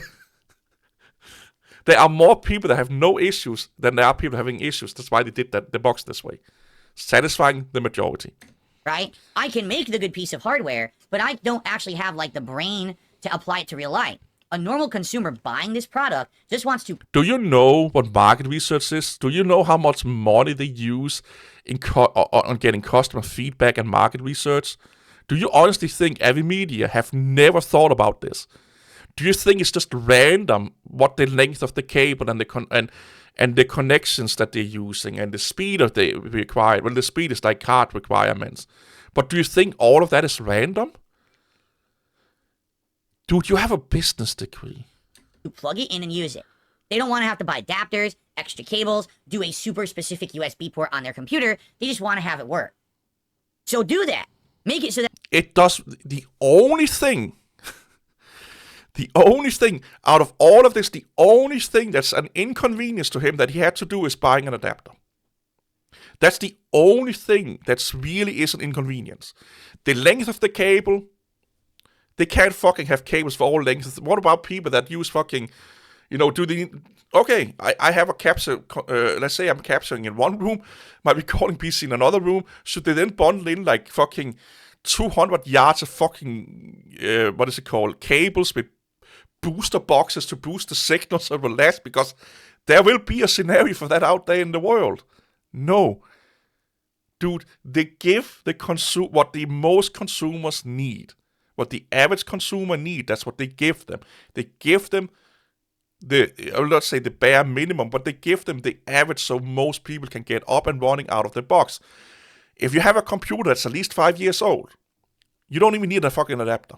There are more people that have no issues than there are people having issues. That's why they did the box this way. Satisfying the majority. Right? I can make the good piece of hardware, but I don't actually have like the brain to apply it to real life. A normal consumer buying this product just wants to... Do you know what market research is? Do you know how much money they use on getting customer feedback and market research? Do you honestly think AviMedia have never thought about this? Do you think it's just random what the length of the cable and the connections that they're using and the speed that they require? Well, the speed is like card requirements. But do you think all of that is random? Dude, you have a business degree. To plug it in and use it. They don't want to have to buy adapters, extra cables, do a super specific USB port on their computer. They just want to have it work. So do that. Make it so that... It does. The only thing out of all of this, the only thing that's an inconvenience to him that he had to do is buying an adapter. That's the only thing that's really is an inconvenience. The length of the cable, they can't fucking have cables for all lengths. What about people that use fucking, okay, I have a capture, let's say I'm capturing in one room, my recording PC in another room. Should they then bundle in like fucking 200 yards of fucking, what is it called, cables with booster boxes to boost the signal so it will last? Because there will be a scenario for that out there in the world. No. Dude, they give the what the most consumers need. What the average consumer need, that's what they give them. They give them I will not say the bare minimum, but they give them the average so most people can get up and running out of the box. If you have a computer that's at least 5 years old, you don't even need a fucking adapter.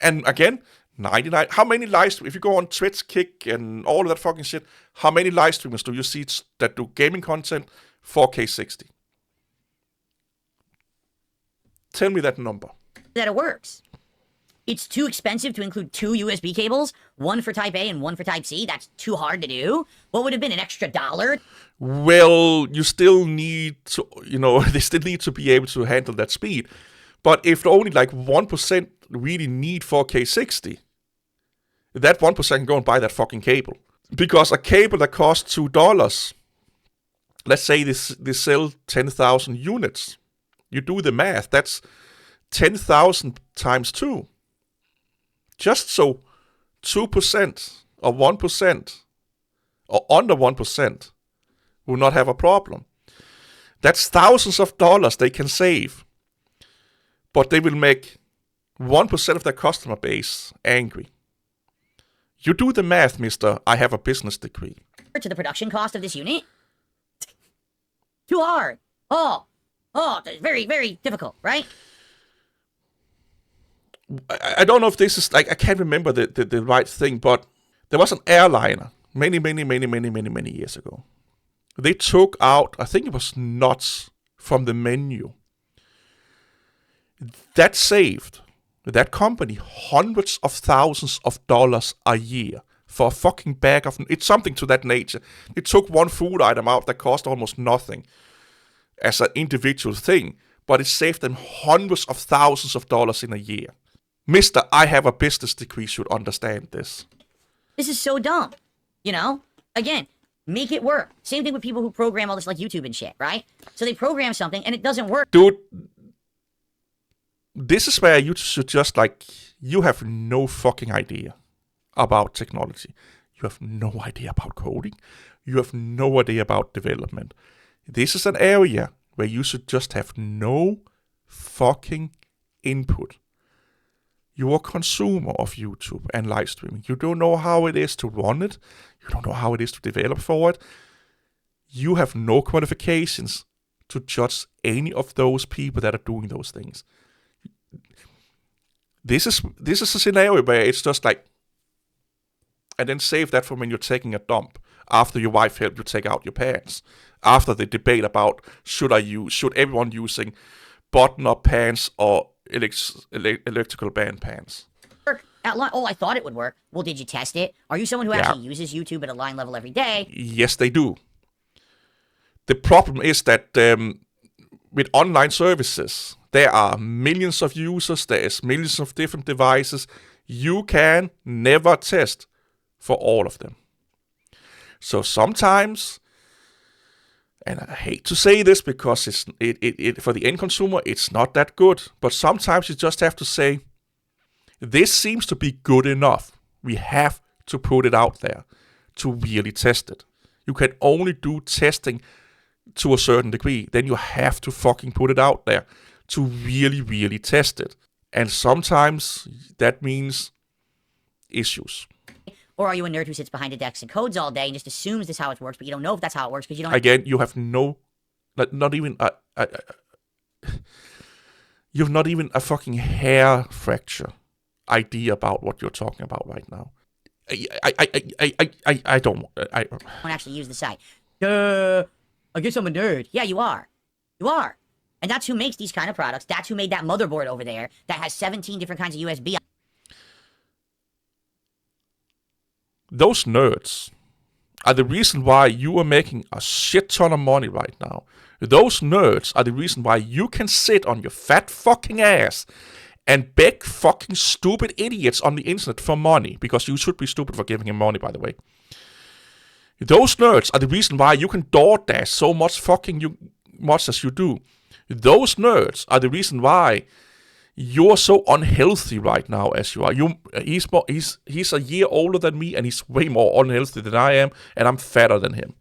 And again, 99, how many live streams, if you go on Twitch, Kick, and all of that fucking shit, how many live streamers do you see that do gaming content 4K 60? Tell me that number. That it works. It's too expensive to include 2 USB cables, one for Type A and one for Type C. That's too hard to do. What would have been an extra $1? Well, you still need to, they still need to be able to handle that speed. But if only like 1% really need 4K 60, that 1% can go and buy that fucking cable. Because a cable that costs $2, let's say they sell 10,000 units. You do the math, that's 10,000 times 2. Just so 2% or 1% or under 1% will not have a problem. That's thousands of dollars they can save. But they will make 1% of their customer base angry. You do the math, mister. I have a business degree. To the production cost of this unit? Too hard. Oh, very, very difficult, right? I don't know if this is, like, I can't remember the right thing, but there was an airliner many years ago. They took out, I think it was nuts from the menu. That saved that company hundreds of thousands of dollars a year for a fucking bag of, it's something to that nature. It took one food item out that cost almost nothing as an individual thing, but it saved them hundreds of thousands of dollars in a year. Mister, I have a business degree, should understand this. This is so dumb. Again, make it work. Same thing with people who program all this like YouTube and shit, right? So they program something and it doesn't work. Dude, this is where you should just you have no fucking idea about technology. You have no idea about coding. You have no idea about development. This is an area where you should just have no fucking input. You're a consumer of YouTube and live streaming. You don't know how it is to run it. You don't know how it is to develop for it. You have no qualifications to judge any of those people that are doing those things. This is a scenario where it's just like, and then save that for when you're taking a dump, after your wife helped you take out your pants, after the debate about should everyone using button-up pants or electrical band pants. Oh, I thought it would work. Well, did you test it? Are you someone who actually uses YouTube at a line level every day? Yes, they do. The problem is that with online services, there are millions of users, there is millions of different devices. You can never test for all of them. So sometimes, and I hate to say this because it for the end consumer, it's not that good. But sometimes you just have to say, this seems to be good enough. We have to put it out there to really test it. You can only do testing to a certain degree. Then you have to fucking put it out there to really, really test it. And sometimes that means issues. Or are you a nerd who sits behind a desk and codes all day and just assumes this is how it works, but you don't know if that's how it works because you don't... Again, you have not even you have not even a fucking hair fracture idea about what you're talking about right now. I don't actually use the site. I guess I'm a nerd. Yeah, you are. You are. And that's who makes these kind of products. That's who made that motherboard over there that has 17 different kinds of USB. Those nerds are the reason why you are making a shit ton of money right now. Those nerds are the reason why you can sit on your fat fucking ass and beg fucking stupid idiots on the internet for money. Because you should be stupid for giving him money, by the way. Those nerds are the reason why you can DoorDash so much much as you do. Those nerds are the reason why you're so unhealthy right now as you are. He's a year older than me, and he's way more unhealthy than I am, and I'm fatter than him.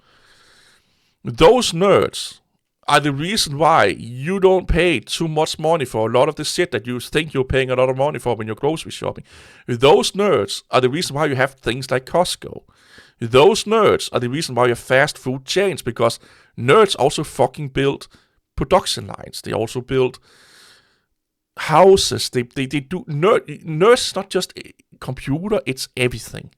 Those nerds are the reason why you don't pay too much money for a lot of the shit that you think you're paying a lot of money for when you're grocery shopping. Those nerds are the reason why you have things like Costco. Those nerds are the reason why you have fast food chains, because nerds also fucking build production lines. They also build houses. They do nerds is not just a computer, it's everything.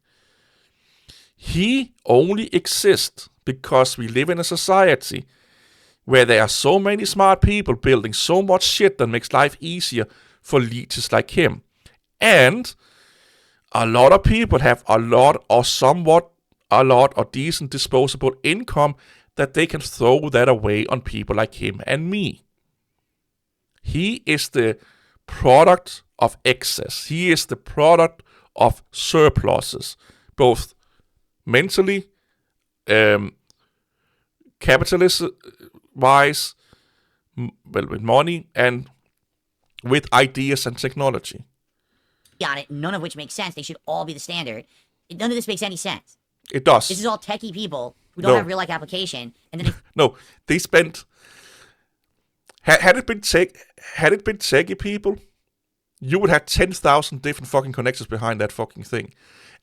He only exists because we live in a society where there are so many smart people building so much shit that makes life easier for leeches like him. And a lot of people have a lot or decent disposable income that they can throw that away on people like him and me. He is the product of excess. He is the product of surpluses, both mentally, capitalist-wise, with money, and with ideas and technology. On it, none of which makes sense. They should all be the standard. None of this makes any sense. It does. This is all techie people who don't have real life application, and then no, they spent. Had it been techie people, you would have 10,000 different fucking connectors behind that fucking thing,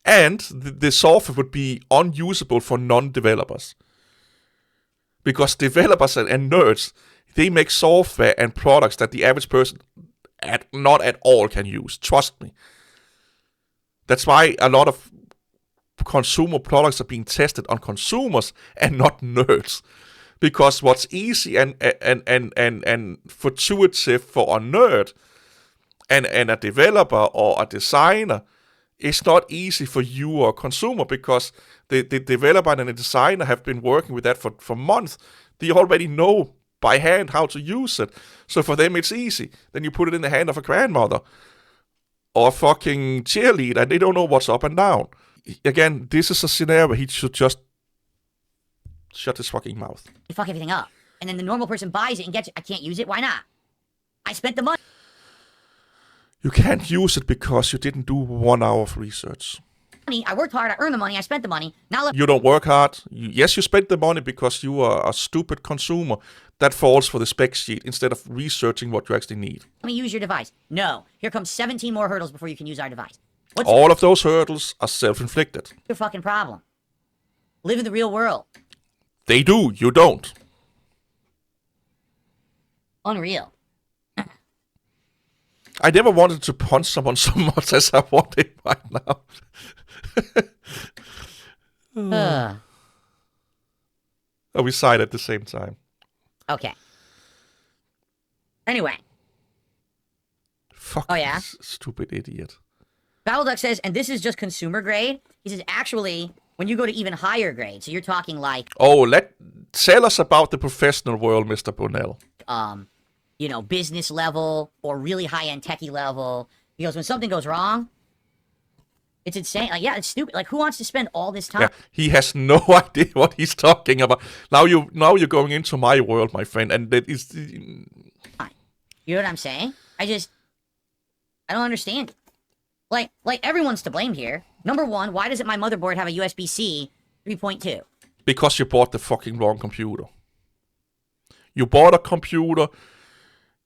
and the software would be unusable for non-developers. Because developers and nerds, they make software and products that the average person not at all can use. Trust me. That's why a lot of consumer products are being tested on consumers and not nerds. Because what's easy and fortuitous for a nerd and a developer or a designer is not easy for you or a consumer, because the developer and the designer have been working with that for months. They already know by hand how to use it. So for them it's easy. Then you put it in the hand of a grandmother or a fucking cheerleader and they don't know what's up and down. Again, this is a scenario where he should just shut his fucking mouth. You fuck everything up. And then the normal person buys it and gets it. I can't use it. Why not? I spent the money. You can't use it because you didn't do 1 hour of research. I worked hard. I earned the money. I spent the money. Now you don't work hard. Yes, you spent the money because you are a stupid consumer that falls for the spec sheet instead of researching what you actually need. Let me use your device. No. Here comes 17 more hurdles before you can use our device. All of those hurdles are self-inflicted. Your fucking problem. Live in the real world. They do. You don't. Unreal. I never wanted to punch someone so much as I want it right now. Oh, we sighed at the same time. Okay. Anyway. Fuck stupid idiot. Battleduck says, and this is just consumer grade. He says, actually, when you go to even higher grade, so you're talking like... Oh, tell us about the professional world, Mr. Bonnell. Business level or really high-end techie level. Because when something goes wrong, it's insane. Like, yeah, it's stupid. Like, who wants to spend all this time? Yeah, he has no idea what he's talking about. Now you're going into my world, my friend, and that is... You know what I'm saying? I don't understand. Like everyone's to blame here. Number one, why doesn't my motherboard have a USB-C 3.2? Because you bought the fucking wrong computer. You bought a computer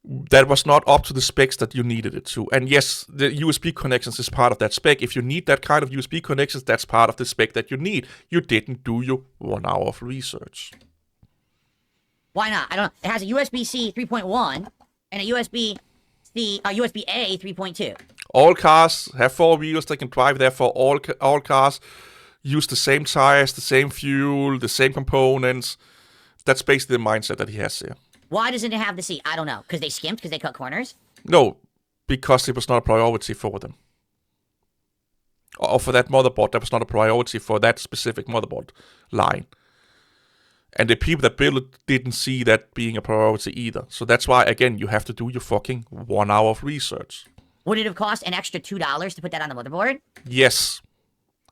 that was not up to the specs that you needed it to. And yes, the USB connections is part of that spec. If you need that kind of USB connections, that's part of the spec that you need. You didn't do your 1 hour of research. Why not? I don't know. It has a USB-C 3.1 and a USB-A 3.2. All cars have 4 wheels. They can drive. Therefore, all cars use the same tires, the same fuel, the same components. That's basically the mindset that he has here. Why doesn't it have the C? I don't know. Because they skimped? Because they cut corners? No, because it was not a priority for them. Or for that motherboard, that was not a priority for that specific motherboard line. And the people that built it didn't see that being a priority either. So that's why, again, you have to do your fucking 1 hour of research. Would it have cost an extra $2 to put that on the motherboard? Yes.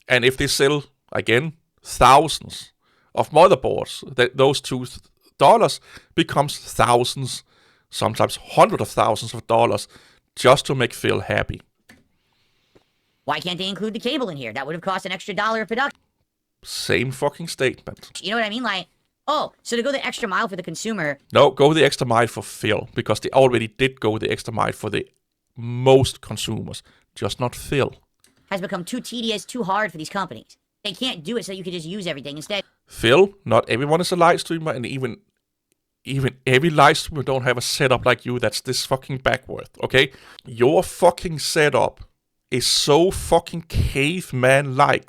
And if they sell, again, thousands of motherboards, that those $2 becomes thousands, sometimes hundreds of thousands of dollars just to make Phil happy. Why can't they include the cable in here? That would have cost an extra $1 of production. Same fucking statement. You know what I mean? Like, oh, so to go the extra mile for the consumer. No, go the extra mile for Phil, because they already did go the extra mile for the most consumers, just not Phil. Has become too tedious, too hard for these companies. They can't do it so you can just use everything instead. Phil, not everyone is a live streamer, and even every live streamer don't have a setup like you that's this fucking backward, okay? Your fucking setup is so fucking caveman-like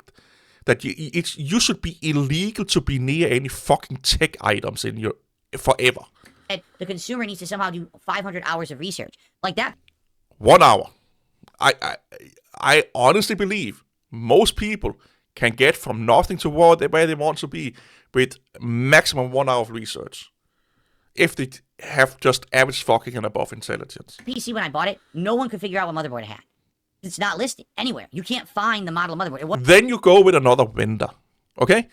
that you should be illegal to be near any fucking tech items in your forever. And the consumer needs to somehow do 500 hours of research. Like that. 1 hour. I honestly believe most people can get from nothing to where they want to be with maximum 1 hour of research. If they have just average fucking and above intelligence. PC, when I bought it, no one could figure out what motherboard it had. It's not listed anywhere. You can't find the model of motherboard. Then you go with another vendor, okay?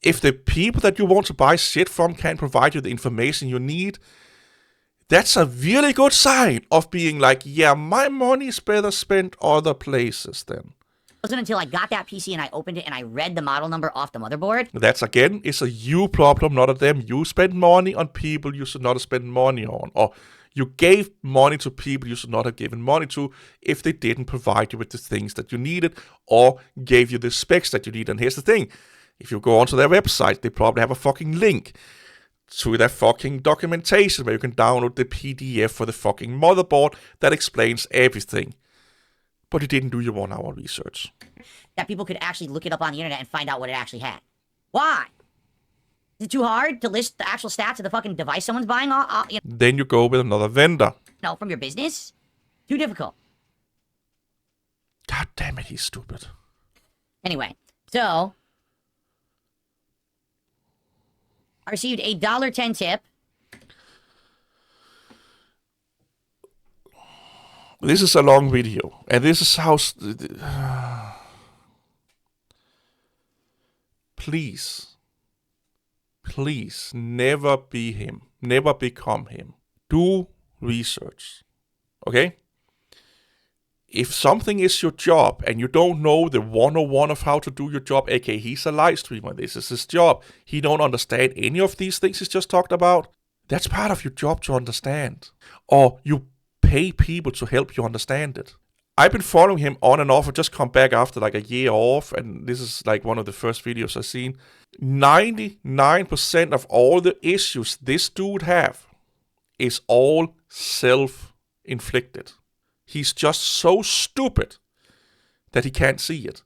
If the people that you want to buy shit from can provide you the information you need, that's a really good sign of being like, yeah, my money is better spent other places then. It wasn't until I got that PC and I opened it and I read the model number off the motherboard. That's, again, it's a you problem, not a them. You spend money on people you should not have spent money on. Or you gave money to people you should not have given money to if they didn't provide you with the things that you needed or gave you the specs that you need. And here's the thing. If you go onto their website, they probably have a fucking link to their fucking documentation where you can download the PDF for the fucking motherboard that explains everything. But you didn't do your 1 hour research. That people could actually look it up on the internet and find out what it actually had. Why? Is it too hard to list the actual stats of the fucking device someone's buying? Then you go with another vendor. No, from your business? Too difficult. God damn it, he's stupid. Anyway, so I received a $1.10 tip. This is a long video, and this is how... Please, never be him. Never become him. Do research, okay? If something is your job, and you don't know the 101 of how to do your job, aka he's a live streamer, this is his job, he don't understand any of these things he's just talked about, that's part of your job to understand. Or you pay people to help you understand it. I've been following him on and off. I just come back after like a year off, and this is like one of the first videos I've seen. 99% of all the issues this dude have is all self-inflicted. He's just so stupid that he can't see it.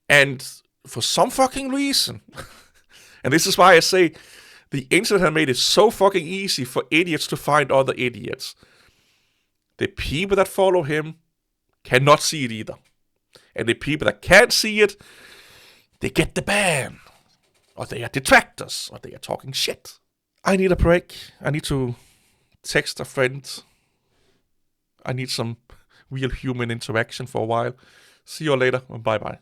And for some fucking reason, and this is why I say the internet has made it so fucking easy for idiots to find other idiots. The people that follow him cannot see it either. And the people that can't see it, they get the ban. Or they are detractors. Or they are talking shit. I need a break. I need to text a friend. I need some real human interaction for a while. See you later. Bye bye.